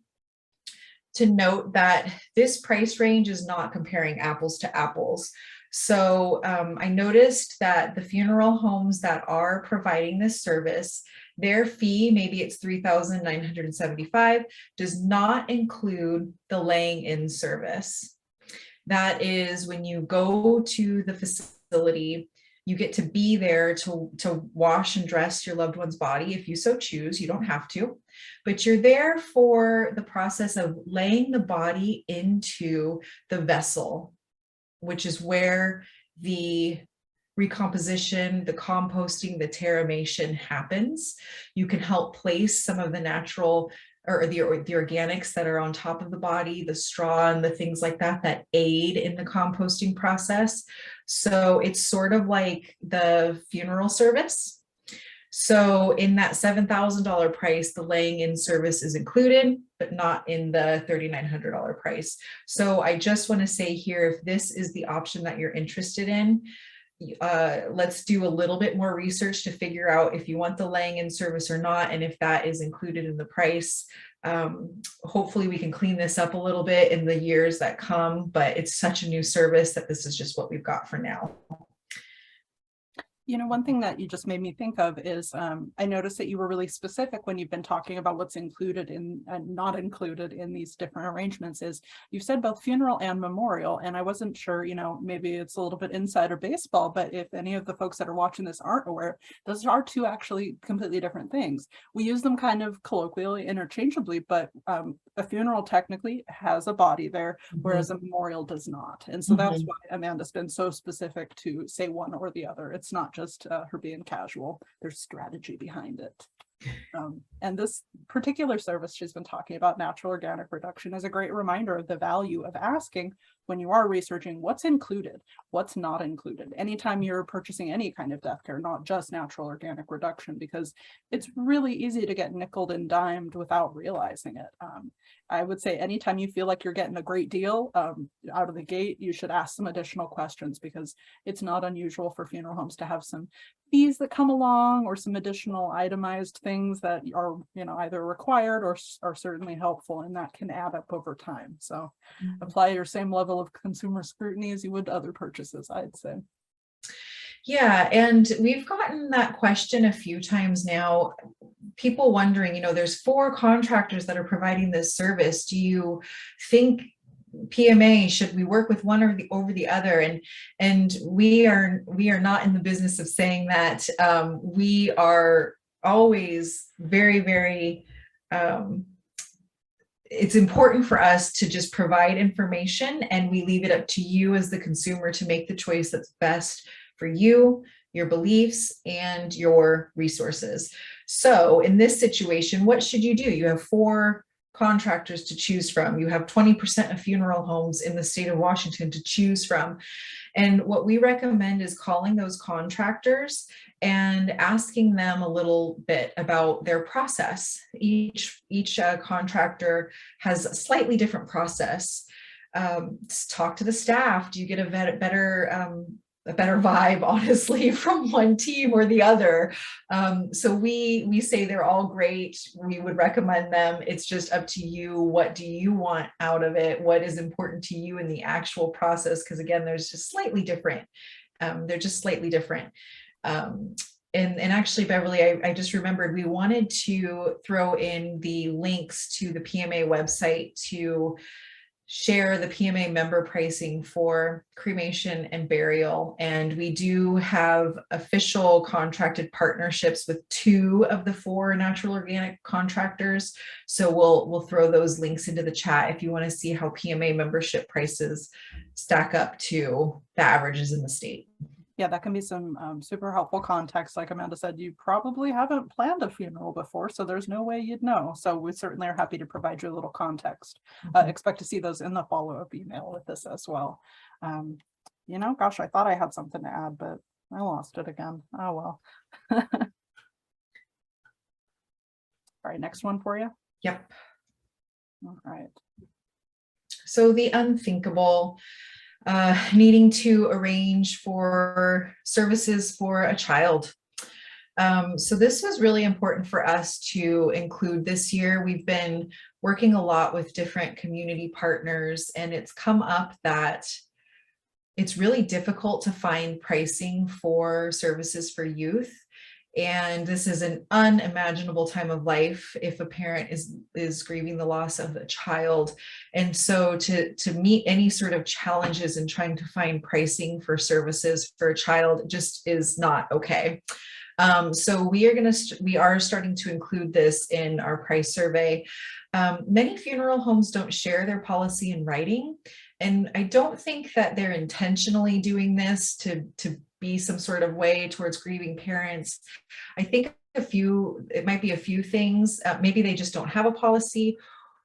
to note that this price range is not comparing apples to apples. So I noticed that the funeral homes that are providing this service, their fee, maybe it's $3,975, does not include the laying in service. That is when you go to the facility, you get to be there to wash and dress your loved one's body if you so choose. You don't have to, but you're there for the process of laying the body into the vessel, which is where the recomposition, the composting, the terramation happens. You can help place some of the natural or the organics that are on top of the body, the straw and the things like that, that aid in the composting process. So it's sort of like the funeral service. So in that $7,000 price, the laying in service is included, but not in the $3,900 price. So I just want to say here, if this is the option that you're interested in, let's do a little bit more research to figure out if you want the laying in service or not, and if that is included in the price. Hopefully we can clean this up a little bit in the years that come, but it's such a new service that this is just what we've got for now. One thing that you just made me think of is I noticed that you were really specific when you've been talking about what's included in and not included in these different arrangements. Is you said both funeral and memorial, and I wasn't sure, maybe it's a little bit insider baseball, but if any of the folks that are watching this aren't aware, those are 2 actually completely different things. We use them kind of colloquially, interchangeably, but a funeral technically has a body there, whereas a memorial does not. And so that's why Amanda's been so specific to say one or the other. It's not just her being casual. There's strategy behind it. And this particular service she's been talking about, natural organic reduction, is a great reminder of the value of asking when you are researching what's included, what's not included, anytime you're purchasing any kind of death care, not just natural organic reduction, because it's really easy to get nickeled and dimed without realizing it. I would say anytime you feel like you're getting a great deal out of the gate, you should ask some additional questions, because it's not unusual for funeral homes to have some fees that come along or some additional itemized things that are, you know, either required or are certainly helpful, and that can add up over time. So apply your same level of consumer scrutiny as you would other purchases, I'd say. Yeah, and we've gotten that question a few times now. People wondering, you know, there's 4 contractors that are providing this service. Do you think PMA, should we work with one or over the other? And we are not in the business of saying that. We are always very it's important for us to just provide information, and we leave it up to you as the consumer to make the choice that's best for you, your beliefs, and your resources. So in this situation, what should you do? You have 4 contractors to choose from. You have 20% of funeral homes in the state of Washington to choose from. And what we recommend is calling those contractors and asking them a little bit about their process. Each contractor has a slightly different process. Talk to the staff. Do you get a better vibe, honestly, from one team or the other? So we say they're all great. We would recommend them. It's just up to you. What do you want out of it? What is important to you in the actual process? Because again, there's just slightly different. They're just slightly different. And actually, Beverly, I just remembered we wanted to throw in the links to the PMA website to share the PMA member pricing for cremation and burial. And we do have official contracted partnerships with 2 of the 4 natural organic contractors. So we'll throw those links into the chat if you want to see how PMA membership prices stack up to the averages in the state. Yeah, that can be some super helpful context. Like Amanda said, you probably haven't planned a funeral before, so there's no way you'd know. So we certainly are happy to provide you a little context. Expect to see those in the follow-up email with this as well. You know, gosh, I thought I had something to add, but I lost it again. Oh, well. All right, next one for you. Yep. All right. So the unthinkable. Needing to arrange for services for a child. So this was really important for us to include this year. We've been working a lot with different community partners, and it's come up that it's really difficult to find pricing for services for youth. And this is an unimaginable time of life if a parent is grieving the loss of a child. And so to meet any sort of challenges in trying to find pricing for services for a child just is not okay. So we are starting to include this in our price survey. Many funeral homes don't share their policy in writing. And I don't think that they're intentionally doing this to be some sort of way towards grieving parents. I think it might be a few things. Maybe they just don't have a policy,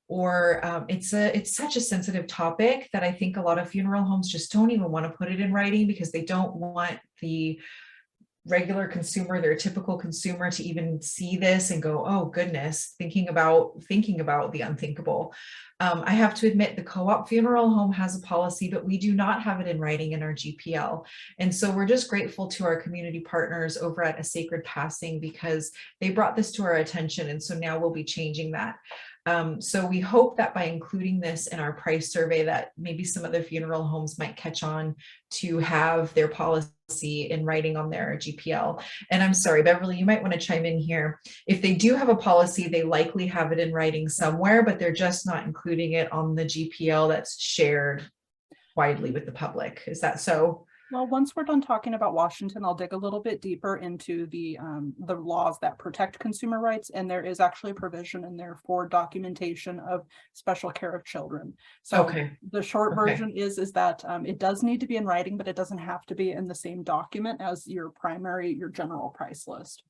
or it's such a sensitive topic that I think a lot of funeral homes just don't even want to put it in writing, because they don't want the regular consumer, their typical consumer, to even see this and go, oh goodness, thinking about the unthinkable. I have to admit, the co-op funeral home has a policy, but we do not have it in writing in our GPL. And so we're just grateful to our community partners over at A Sacred Passing, because they brought this to our attention. And so now we'll be changing that. So we hope that by including this in our price survey, that maybe some other funeral homes might catch on to have their policy in writing on their GPL. And I'm sorry, Beverly, you might want to chime in here. If they do have a policy, they likely have it in writing somewhere, but they're just not including it on the GPL that's shared widely with the public. Is that so? Well, once we're done talking about Washington, I'll dig a little bit deeper into the laws that protect consumer rights, and there is actually a provision in there for documentation of special care of children. So the short version is that it does need to be in writing, but it doesn't have to be in the same document as your general price list.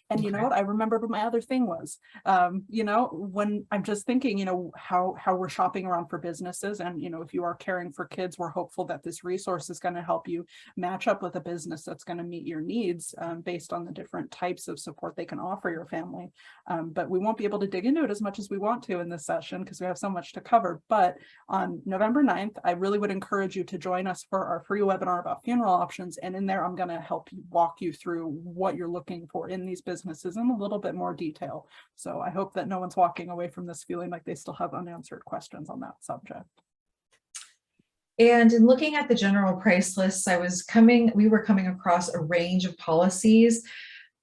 And you know Okay. what? I remembered what my other thing was. When I'm just thinking, how we're shopping around for businesses, and if you are caring for kids, we're hopeful that this resource is going to help you match up with a business that's going to meet your needs based on the different types of support they can offer your family. But we won't be able to dig into it as much as we want to in this session because we have so much to cover. But on November 9th, I really would encourage you to join us for our free webinar about funeral options. And in there, I'm going to help you walk you through what you're looking for in these businesses in a little bit more detail. So I hope that no one's walking away from this feeling like they still have unanswered questions on that subject. And in looking at the general price lists, we were coming across a range of policies,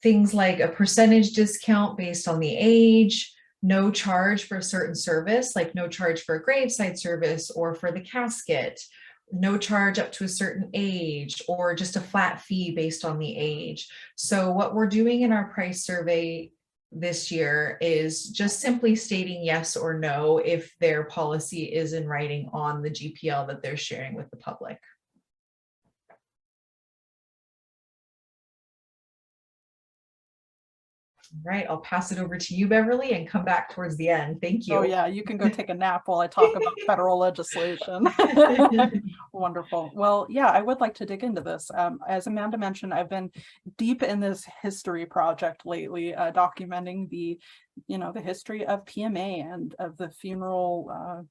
things like a percentage discount based on the age, no charge for a certain service, like no charge for a graveside service or for the casket, no charge up to a certain age, or just a flat fee based on the age. So what we're doing in our price survey this year is just simply stating yes or no if their policy is in writing on the GPL that they're sharing with the public. All right, I'll pass it over to you, Beverly, and come back towards the end. Thank you. Oh yeah, you can go take a nap while I talk about federal legislation. Wonderful. Well, yeah, I would like to dig into this. As Amanda mentioned, I've been deep in this history project lately, documenting the history of PMA and of the funeral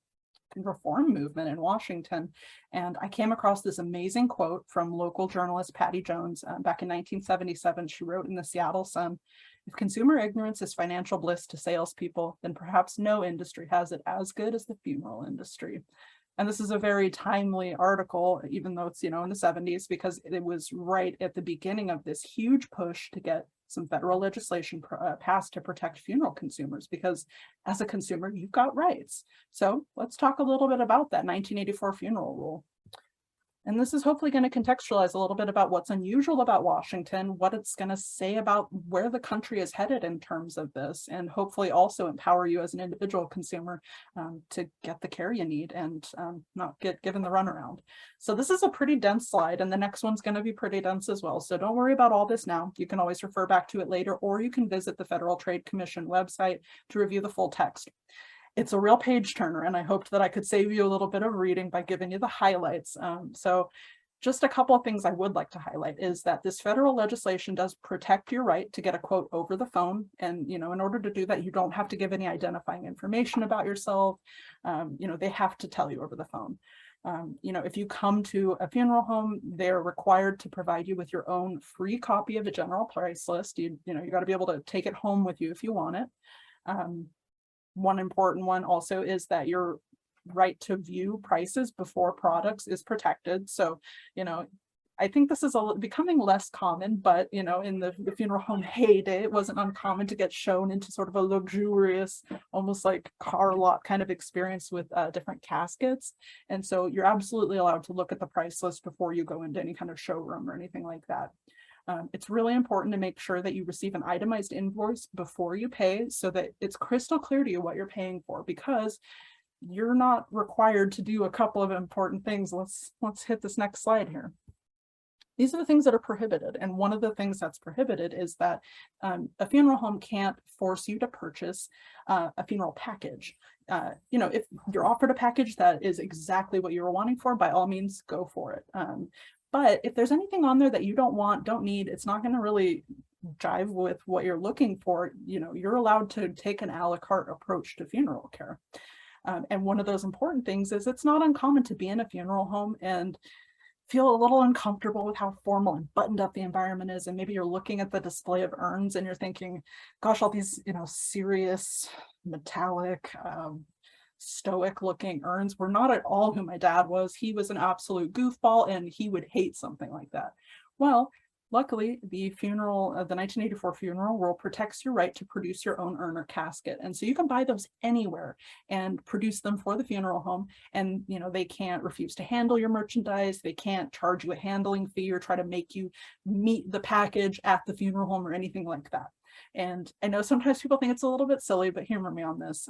reform movement in Washington. And I came across this amazing quote from local journalist Patty Jones back in 1977. She wrote in the Seattle Sun, "If consumer ignorance is financial bliss to salespeople, then perhaps no industry has it as good as the funeral industry." And this is a very timely article, even though it's, in the 70s, because it was right at the beginning of this huge push to get some federal legislation passed to protect funeral consumers, because as a consumer, you've got rights. So let's talk a little bit about that 1984 funeral rule. And this is hopefully going to contextualize a little bit about what's unusual about Washington, what it's going to say about where the country is headed in terms of this, and hopefully also empower you as an individual consumer to get the care you need and not get given the runaround. So this is a pretty dense slide, and the next one's going to be pretty dense as well. So don't worry about all this now. You can always refer back to it later, or you can visit the Federal Trade Commission website to review the full text. It's a real page turner, and I hoped that I could save you a little bit of reading by giving you the highlights. So just a couple of things I would like to highlight is that this federal legislation does protect your right to get a quote over the phone. And, in order to do that, you don't have to give any identifying information about yourself. They have to tell you over the phone. If you come to a funeral home, they're required to provide you with your own free copy of the general price list. You got to be able to take it home with you if you want it. One important one also is that your right to view prices before products is protected. So, I think this is becoming less common, but, in the funeral home heyday, it wasn't uncommon to get shown into sort of a luxurious, almost like car lot kind of experience with different caskets. And so you're absolutely allowed to look at the price list before you go into any kind of showroom or anything like that. It's really important to make sure that you receive an itemized invoice before you pay so that it's crystal clear to you what you're paying for, because you're not required to do a couple of important things. Let's hit this next slide here. These are the things that are prohibited. And one of the things that's prohibited is that a funeral home can't force you to purchase a funeral package. If you're offered a package that is exactly what you were wanting for, by all means, go for it. But if there's anything on there that you don't want, don't need, it's not going to really jive with what you're looking for, you're allowed to take an a la carte approach to funeral care. And one of those important things is it's not uncommon to be in a funeral home and feel a little uncomfortable with how formal and buttoned up the environment is. And maybe you're looking at the display of urns and you're thinking, gosh, all these, serious, metallic, stoic looking urns were not at all who my dad was. He was an absolute goofball and he would hate something like that. Well, luckily, the 1984 funeral rule protects your right to produce your own urn or casket. And so you can buy those anywhere and produce them for the funeral home. And, they can't refuse to handle your merchandise. They can't charge you a handling fee or try to make you meet the package at the funeral home or anything like that. And I know sometimes people think it's a little bit silly, but humor me on this.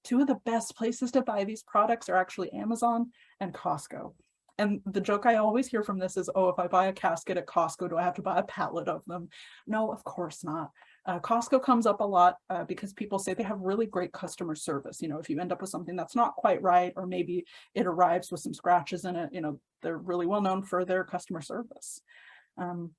Two of the best places to buy these products are actually Amazon and Costco. And the joke I always hear from this is, oh, if I buy a casket at Costco, do I have to buy a pallet of them? No, of course not. Costco comes up a lot because people say they have really great customer service. You know, if you end up with something that's not quite right, or maybe it arrives with some scratches in it, you know, they're really well known for their customer service.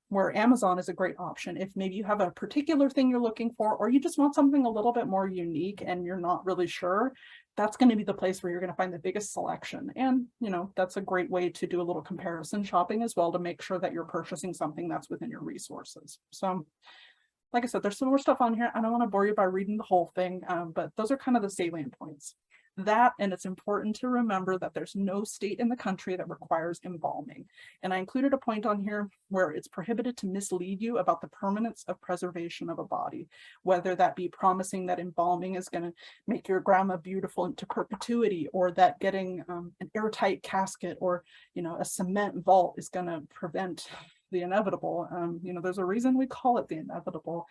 Where Amazon is a great option if maybe you have a particular thing you're looking for, or you just want something a little bit more unique and you're not really sure. That's going to be the place where you're going to find the biggest selection. And, you know, that's a great way to do a little comparison shopping as well, to make sure that you're purchasing something that's within your resources. So like I said, there's some more stuff on here. I don't want to bore you by reading the whole thing, but those are kind of the salient points. That, and it's important to remember that there's no state in the country that requires embalming. And I included a point on here where it's prohibited to mislead you about the permanence of preservation of a body, whether that be promising that embalming is going to make your grandma beautiful into perpetuity, or that getting an airtight casket or, you know, a cement vault is going to prevent the inevitable. You know, there's a reason we call it the inevitable.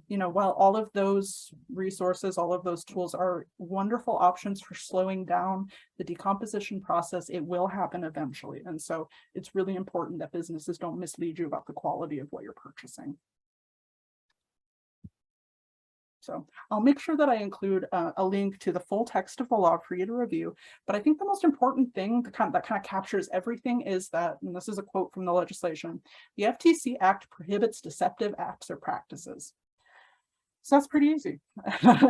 You know, while all of those resources, all of those tools are wonderful options for slowing down the decomposition process, it will happen eventually. And so it's really important that businesses don't mislead you about the quality of what you're purchasing. So I'll make sure that I include a link to the full text of the law for you to review. But I think the most important thing that kind of captures everything is that, and this is a quote from the legislation, the FTC Act prohibits deceptive acts or practices. So that's pretty easy.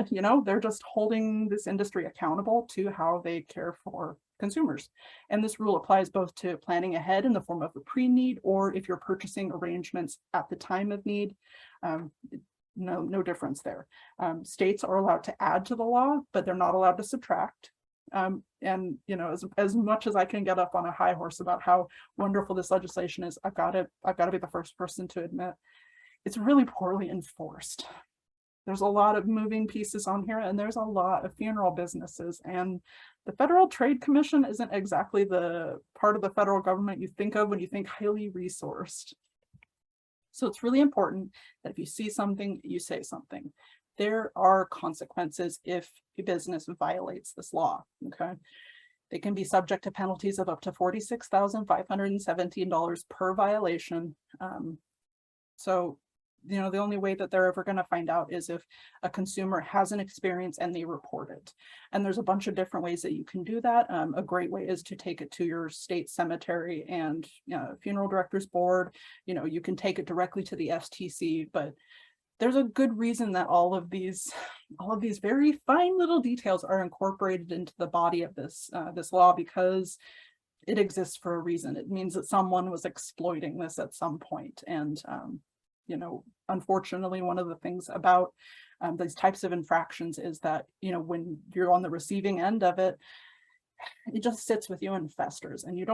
You know, they're just holding this industry accountable to how they care for consumers. And this rule applies both to planning ahead in the form of a pre-need, or if you're purchasing arrangements at the time of need. No difference there. States are allowed to add to the law, but they're not allowed to subtract. And, you know, as much as I can get up on a high horse about how wonderful this legislation is, I've got to be the first person to admit it's really poorly enforced. There's a lot of moving pieces on here, and there's a lot of funeral businesses, and the Federal Trade Commission isn't exactly the part of the federal government you think of when you think highly resourced. So it's really important that if you see something, you say something. There are consequences if a business violates this law, okay? They can be subject to penalties of up to $46,517 per violation. So, you know, the only way that they're ever going to find out is if a consumer has an experience and they report it. And there's a bunch of different ways that you can do that. A great way is to take it to your state cemetery and funeral directors board. You know, you can take it directly to the FTC, but there's a good reason that all of these very fine little details are incorporated into the body of this law, because it exists for a reason. It means that someone was exploiting this at some point. And you know, unfortunately, one of the things about these types of infractions is that, you know, when you're on the receiving end of it, it just sits with you and festers, and you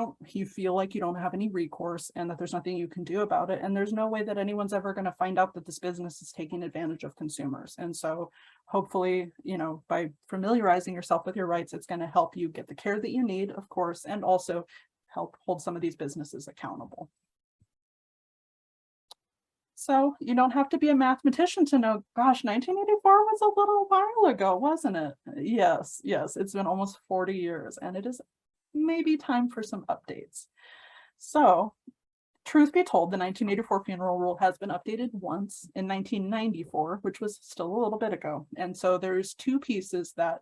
feel like you don't have any recourse, and that there's nothing you can do about it. And there's no way that anyone's ever going to find out that this business is taking advantage of consumers. And so hopefully, you know, by familiarizing yourself with your rights, it's going to help you get the care that you need, of course, and also help hold some of these businesses accountable. So you don't have to be a mathematician to know, gosh, 1984 was a little while ago, wasn't it? Yes, it's been almost 40 years, and it is maybe time for some updates. So, truth be told, the 1984 funeral rule has been updated once in 1994, which was still a little bit ago. And so there's two pieces that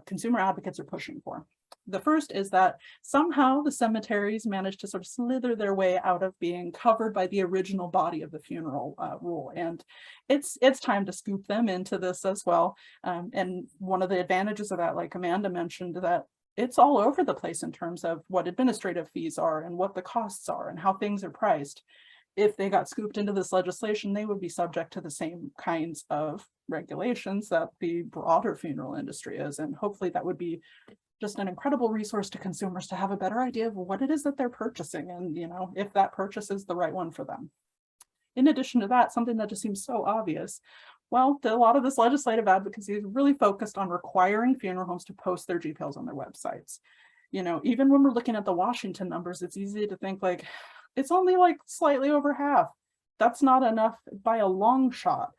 consumer advocates are pushing for. The first is that somehow the cemeteries managed to sort of slither their way out of being covered by the original body of the funeral rule. And it's time to scoop them into this as well. And one of the advantages of that, like Amanda mentioned, that it's all over the place in terms of what administrative fees are and what the costs are and how things are priced. If they got scooped into this legislation, they would be subject to the same kinds of regulations that the broader funeral industry is. And hopefully that would be just an incredible resource to consumers to have a better idea of what it is that they're purchasing, and, you know, if that purchase is the right one for them. In addition to that, something that just seems so obvious, well, a lot of this legislative advocacy is really focused on requiring funeral homes to post their details on their websites. You know, even when we're looking at the Washington numbers, it's easy to think like, it's only like slightly over half. That's not enough by a long shot.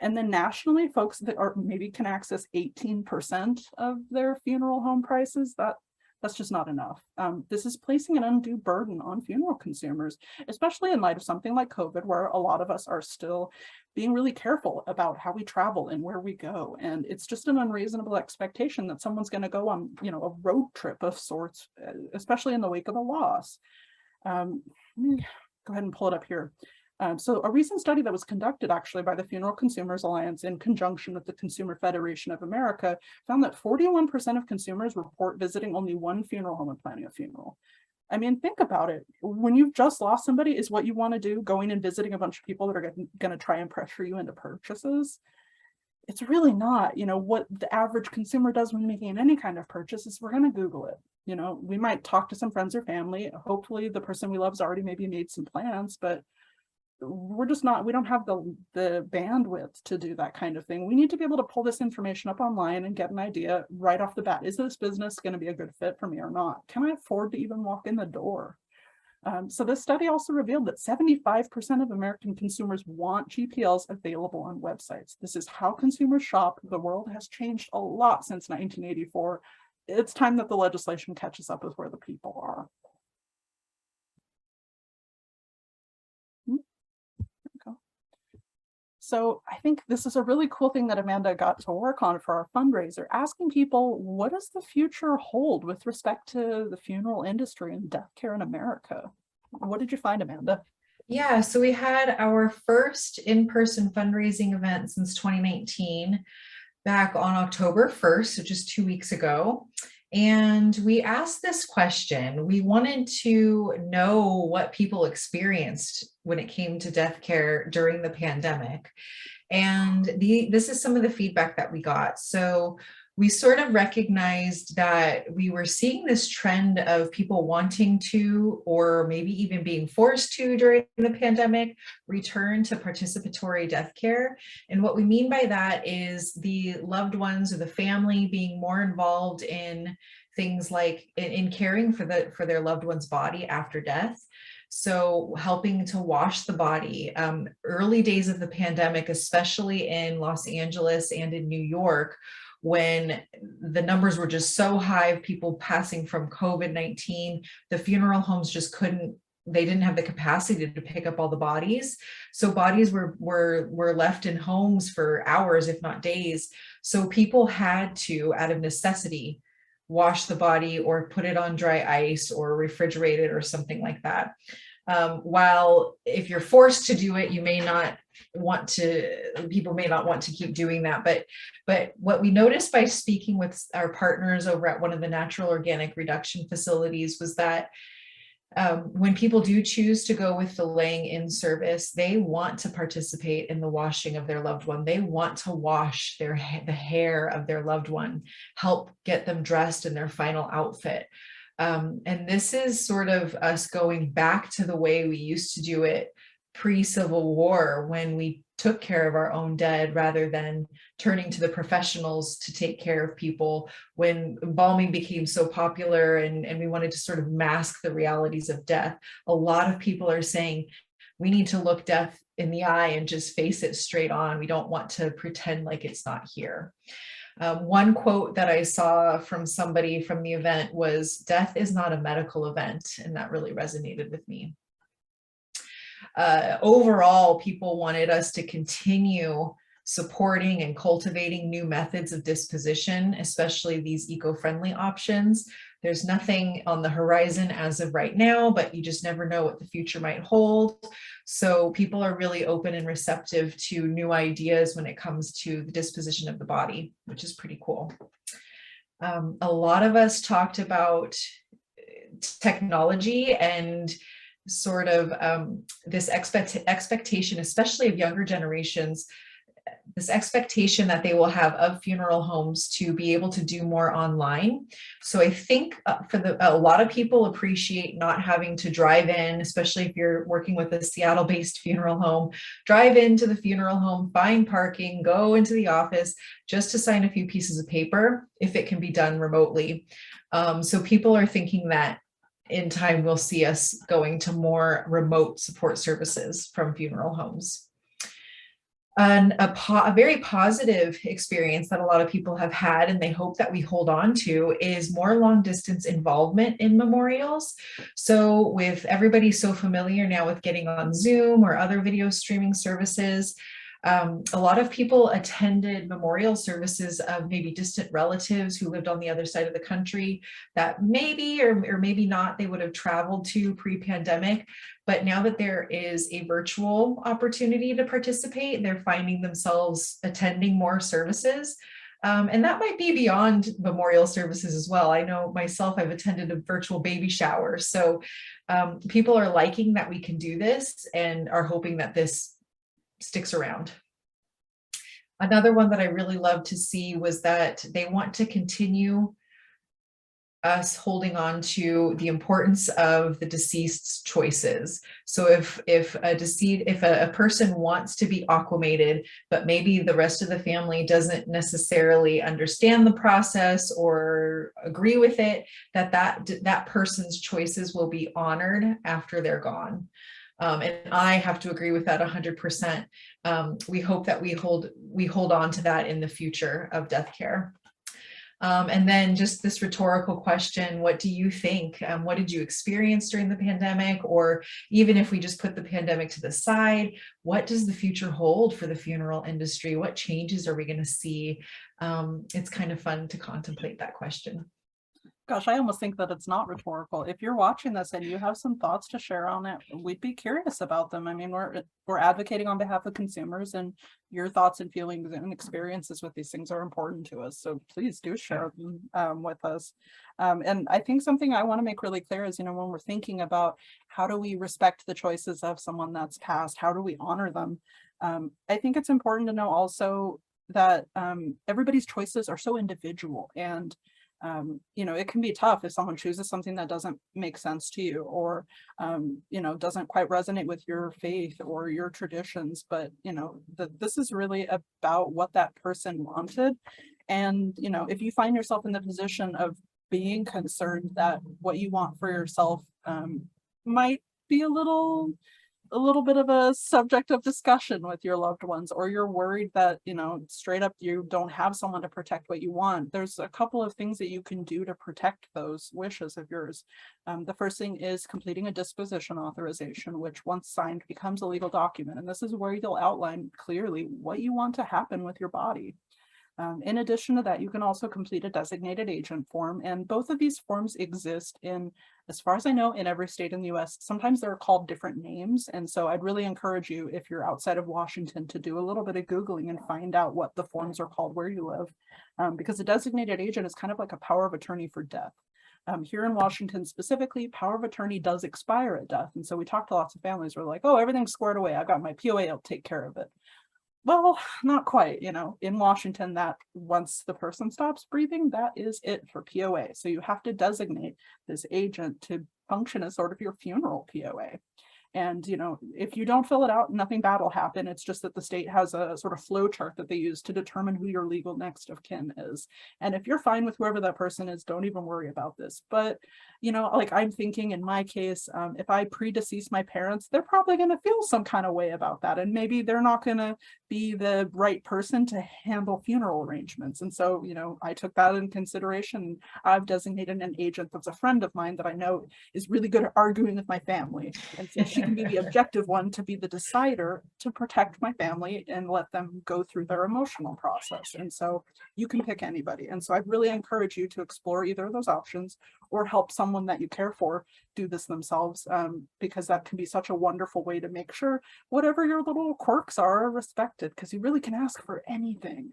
And then nationally, folks that are maybe can access 18% of their funeral home prices, That's just not enough. This is placing an undue burden on funeral consumers, especially in light of something like COVID, where a lot of us are still being really careful about how we travel and where we go. And it's just an unreasonable expectation that someone's going to go on, a road trip of sorts, especially in the wake of a loss. Let me go ahead and pull it up here. So a recent study that was conducted actually by the Funeral Consumers Alliance in conjunction with the Consumer Federation of America found that 41% of consumers report visiting only one funeral home and planning a funeral. I mean, think about it. When you've just lost somebody, is what you want to do going and visiting a bunch of people that are going to try and pressure you into purchases? It's really not. What the average consumer does when making any kind of purchase is we're going to Google it. We might talk to some friends or family. Hopefully the person we love has already maybe made some plans, but we don't have the bandwidth to do that kind of thing. We need to be able to pull this information up online and get an idea right off the bat. Is this business going to be a good fit for me or not? Can I afford to even walk in the door? So this study also revealed that 75% of American consumers want GPLs available on websites. This is how consumers shop. The world has changed a lot since 1984. It's time that the legislation catches up with where the people are. So I think this is a really cool thing that Amanda got to work on for our fundraiser, asking people, what does the future hold with respect to the funeral industry and death care in America? What did you find, Amanda? Yeah, so we had our first in-person fundraising event since 2019 back on October 1st, so just 2 weeks ago. And we asked this question. We wanted to know what people experienced when it came to death care during the pandemic. And this is some of the feedback that we got. So we sort of recognized that we were seeing this trend of people wanting to, or maybe even being forced to during the pandemic, return to participatory death care. And what we mean by that is the loved ones or the family being more involved in things like in caring for their loved one's body after death. So helping to wash the body. Early days of the pandemic, especially in Los Angeles and in New York, when the numbers were just so high of people passing from COVID-19, the funeral homes just they didn't have the capacity to pick up all the bodies. So bodies were left in homes for hours, if not days. So people had to, out of necessity, wash the body or put it on dry ice or refrigerate it or something like that. While if you're forced to do it, people may not want to keep doing that. But what we noticed by speaking with our partners over at one of the natural organic reduction facilities was that when people do choose to go with the laying in service, they want to participate in the washing of their loved one. They want to wash the hair of their loved one, help get them dressed in their final outfit. And this is sort of us going back to the way we used to do it pre-Civil War, when we took care of our own dead rather than turning to the professionals to take care of people, when embalming became so popular and we wanted to sort of mask the realities of death. A lot of people are saying we need to look death in the eye and just face it straight on. We don't want to pretend like it's not here. One quote that I saw from somebody from the event was, "Death is not a medical event," and that really resonated with me. Overall, people wanted us to continue supporting and cultivating new methods of disposition, especially these eco-friendly options. There's nothing on the horizon as of right now, but you just never know what the future might hold. So people are really open and receptive to new ideas when it comes to the disposition of the body, which is pretty cool. A lot of us talked about technology and sort of this expectation, especially of younger generations, this expectation that they will have of funeral homes to be able to do more online. So I think a lot of people appreciate not having to drive in, especially if you're working with a Seattle-based funeral home, drive into the funeral home, find parking, go into the office just to sign a few pieces of paper if it can be done remotely. So people are thinking that in time we'll see us going to more remote support services from funeral homes. And a very positive experience that a lot of people have had, and they hope that we hold on to, is more long distance involvement in memorials. So with everybody so familiar now with getting on Zoom or other video streaming services, a lot of people attended memorial services of maybe distant relatives who lived on the other side of the country that maybe or maybe not they would have traveled to pre-pandemic. But now that there is a virtual opportunity to participate, they're finding themselves attending more services. And that might be beyond memorial services as well. I know myself, I've attended a virtual baby shower. So people are liking that we can do this and are hoping that this sticks around. Another one that I really love to see was that they want to continue us holding on to the importance of the deceased's choices. So if a person wants to be aquamated, but maybe the rest of the family doesn't necessarily understand the process or agree with it, that person's choices will be honored after they're gone. And I have to agree with that 100%. We hope that we hold on to that in the future of death care. And then just this rhetorical question, what do you think? What did you experience during the pandemic? Or even if we just put the pandemic to the side, what does the future hold for the funeral industry? What changes are we going to see? It's kind of fun to contemplate that question. Gosh, I almost think that it's not rhetorical. If you're watching this and you have some thoughts to share on it, we'd be curious about them. I mean, we're advocating on behalf of consumers, and your thoughts and feelings and experiences with these things are important to us. So please do share them with us. And I think something I want to make really clear is, when we're thinking about how do we respect the choices of someone that's passed, how do we honor them? I think it's important to know also that everybody's choices are so individual, and it can be tough if someone chooses something that doesn't make sense to you, or doesn't quite resonate with your faith or your traditions. But this is really about what that person wanted. And if you find yourself in the position of being concerned that what you want for yourself might be a little bit of a subject of discussion with your loved ones, or you're worried that, straight up you don't have someone to protect what you want, there's a couple of things that you can do to protect those wishes of yours. The first thing is completing a disposition authorization, which once signed becomes a legal document. And this is where you'll outline clearly what you want to happen with your body. In addition to that, you can also complete a designated agent form, and both of these forms exist in, as far as I know, in every state in the US. Sometimes they're called different names, and so I'd really encourage you, if you're outside of Washington, to do a little bit of Googling and find out what the forms are called where you live, because a designated agent is kind of like a power of attorney for death. Here in Washington specifically, power of attorney does expire at death, and so we talk to lots of families who are like, oh, everything's squared away, I've got my POA, I'll take care of it. Well, not quite. In Washington, that once the person stops breathing, that is it for POA. So you have to designate this agent to function as sort of your funeral POA. And, if you don't fill it out, nothing bad will happen. It's just that the state has a sort of flow chart that they use to determine who your legal next of kin is. And if you're fine with whoever that person is, don't even worry about this. But, like I'm thinking in my case, if I predecease my parents, they're probably going to feel some kind of way about that. And maybe they're not going to be the right person to handle funeral arrangements. And so, I took that in consideration. I've designated an agent that's a friend of mine that I know is really good at arguing with my family. And so she can be the objective one to be the decider to protect my family and let them go through their emotional process. And so you can pick anybody. And so I'd really encourage you to explore either of those options, or help someone that you care for do this themselves, because that can be such a wonderful way to make sure whatever your little quirks are respected, because you really can ask for anything.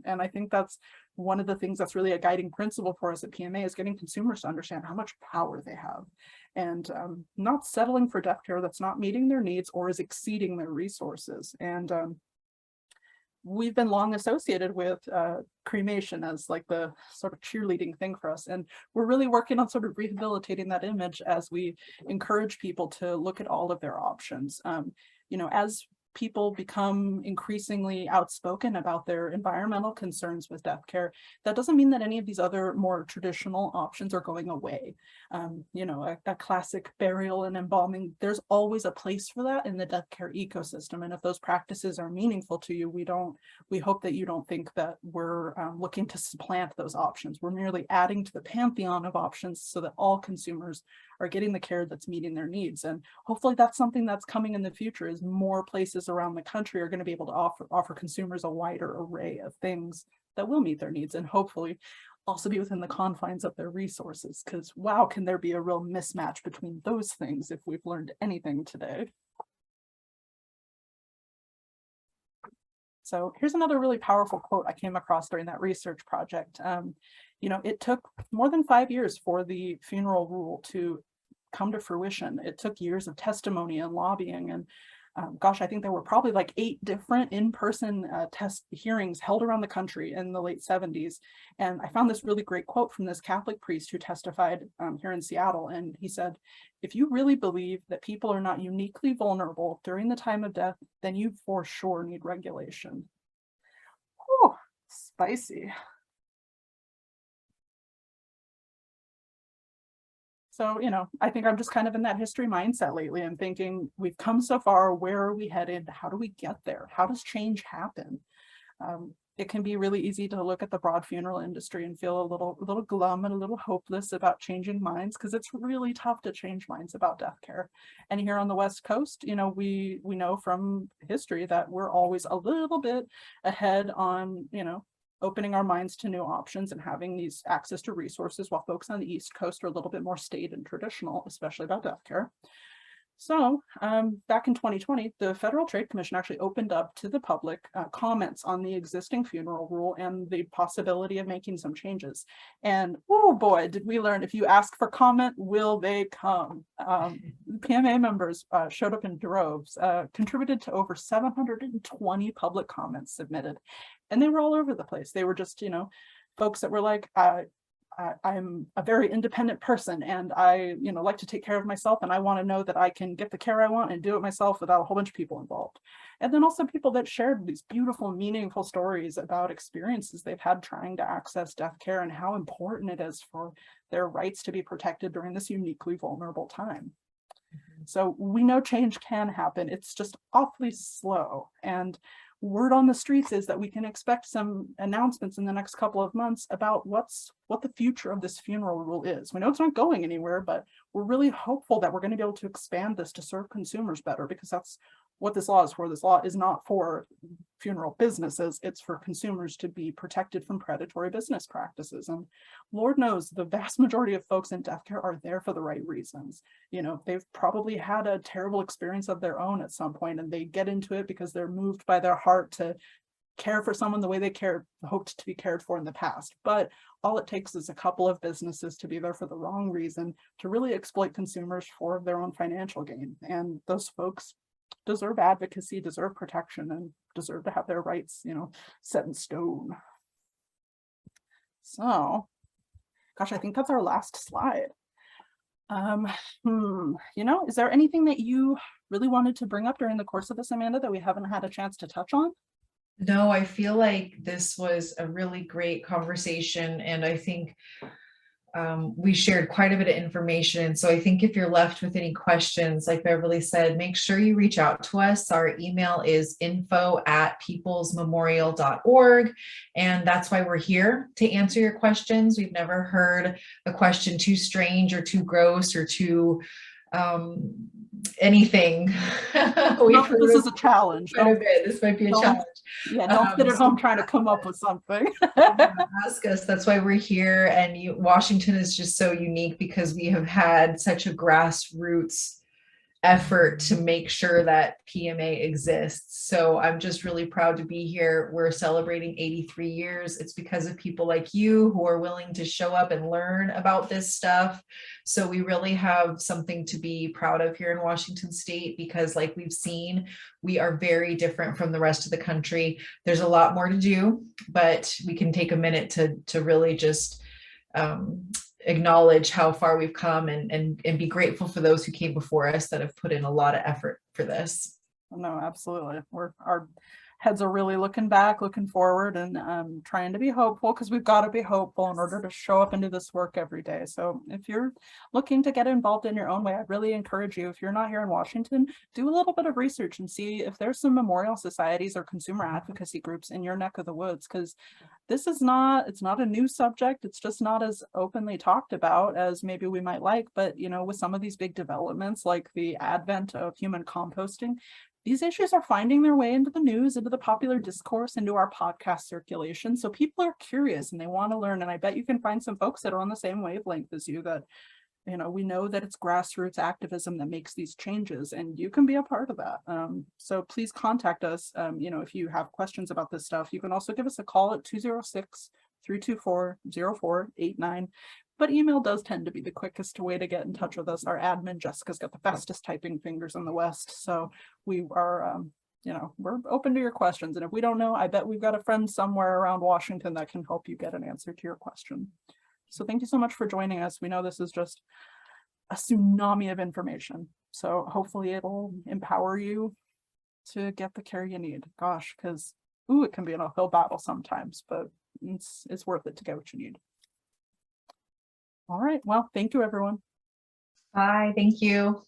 And I think that's one of the things that's really a guiding principle for us at PMA, is getting consumers to understand how much power they have, and not settling for death care that's not meeting their needs or is exceeding their resources. And we've been long associated with cremation as like the sort of cheerleading thing for us. And we're really working on sort of rehabilitating that image as we encourage people to look at all of their options. As people become increasingly outspoken about their environmental concerns with death care, that doesn't mean that any of these other more traditional options are going away. You know, a classic burial and embalming, there's always a place for that in the death care ecosystem. And if those practices are meaningful to you, we hope that you don't think that we're looking to supplant those options. We're merely adding to the pantheon of options so that all consumers are getting the care that's meeting their needs. And hopefully that's something that's coming in the future, is more places around the country are going to be able to offer consumers a wider array of things that will meet their needs, and hopefully also be within the confines of their resources, because wow, can there be a real mismatch between those things if we've learned anything today. So here's another really powerful quote I came across during that research project. You know, it took more than 5 years for the funeral rule to come to fruition. It took years of testimony and lobbying, and gosh, I think there were probably like 8 different in-person test hearings held around the country in the late 70s. And I found this really great quote from this Catholic priest who testified here in Seattle. And he said, "If you really believe that people are not uniquely vulnerable during the time of death, then you for sure need regulation." Whew, spicy. So, you know, I think I'm just kind of in that history mindset lately and thinking, we've come so far, where are we headed? How do we get there? How does change happen? It can be really easy to look at the broad funeral industry and feel a little glum and a little hopeless about changing minds, because it's really tough to change minds about death care. And here on the West Coast, you know, we know from history that we're always a little bit ahead on, you know, opening our minds to new options and having these access to resources, while folks on the East Coast are a little bit more staid and traditional, especially about death care. So back in 2020, the Federal Trade Commission actually opened up to the public comments on the existing funeral rule and the possibility of making some changes. And oh boy, did we learn, if you ask for comment, will they come? PMA members showed up in droves, contributed to over 720 public comments submitted. And they were all over the place. They were just, you know, folks that were like, I'm a very independent person, and I, you know, like to take care of myself, and I want to know that I can get the care I want and do it myself without a whole bunch of people involved. And then also people that shared these beautiful, meaningful stories about experiences they've had trying to access death care and how important it is for their rights to be protected during this uniquely vulnerable time. So we know change can happen. It's just awfully slow. And word on the streets is that we can expect some announcements in the next couple of months about what the future of this funeral rule is. We know it's not going anywhere, but we're really hopeful that we're going to be able to expand this to serve consumers better, because that's what this law is for. This law is not for funeral businesses, it's for consumers to be protected from predatory business practices. And Lord knows the vast majority of folks in death care are there for the right reasons. You know, they've probably had a terrible experience of their own at some point, and they get into it because they're moved by their heart to care for someone the way they hoped to be cared for in the past. But all it takes is a couple of businesses to be there for the wrong reason to really exploit consumers for their own financial gain. And those folks deserve advocacy, deserve protection, and deserve to have their rights, you know, set in stone. So, gosh, I think that's our last slide. You know, is there anything that you really wanted to bring up during the course of this, Amanda, that we haven't had a chance to touch on? No, I feel like this was a really great conversation, and I think we shared quite a bit of information. So I think if you're left with any questions, like Beverly said, make sure you reach out to us. Our email is info@peoplesmemorial.org. And that's why we're here, to answer your questions. We've never heard a question too strange or too gross or too anything. This is a challenge. This might be a challenge. Yeah, don't sit at home trying to come up with something. Ask us. That's why we're here. And Washington is just so unique because we have had such a grassroots effort to make sure that PMA exists. So I'm just really proud to be here. We're celebrating 83 years. It's because of people like you who are willing to show up and learn about this stuff. So we really have something to be proud of here in Washington State, because like we've seen, we are very different from the rest of the country. There's a lot more to do, but we can take a minute to really just acknowledge how far we've come and be grateful for those who came before us that have put in a lot of effort for this. No, absolutely. Our heads are really looking back, looking forward, and trying to be hopeful, because we've got to be hopeful in order to show up and do this work every day. So if you're looking to get involved in your own way, I'd really encourage you, if you're not here in Washington, do a little bit of research and see if there's some memorial societies or consumer advocacy groups in your neck of the woods, because it's not a new subject. It's just not as openly talked about as maybe we might like. But, you know, with some of these big developments, like the advent of human composting, these issues are finding their way into the news, into the popular discourse, into our podcast circulation. So people are curious and they want to learn. And I bet you can find some folks that are on the same wavelength as you, that, you know, we know that it's grassroots activism that makes these changes, and you can be a part of that. So please contact us. You know, if you have questions about this stuff, you can also give us a call at 206-324-0489. But email does tend to be the quickest way to get in touch with us. Our admin, Jessica's got the fastest typing fingers in the West. So we are, you know, we're open to your questions. And if we don't know, I bet we've got a friend somewhere around Washington that can help you get an answer to your question. So thank you so much for joining us. We know this is just a tsunami of information. So hopefully it'll empower you to get the care you need. Gosh, because, ooh, it can be an uphill battle sometimes, but it's worth it to get what you need. All right. Well, thank you, everyone. Bye. Thank you.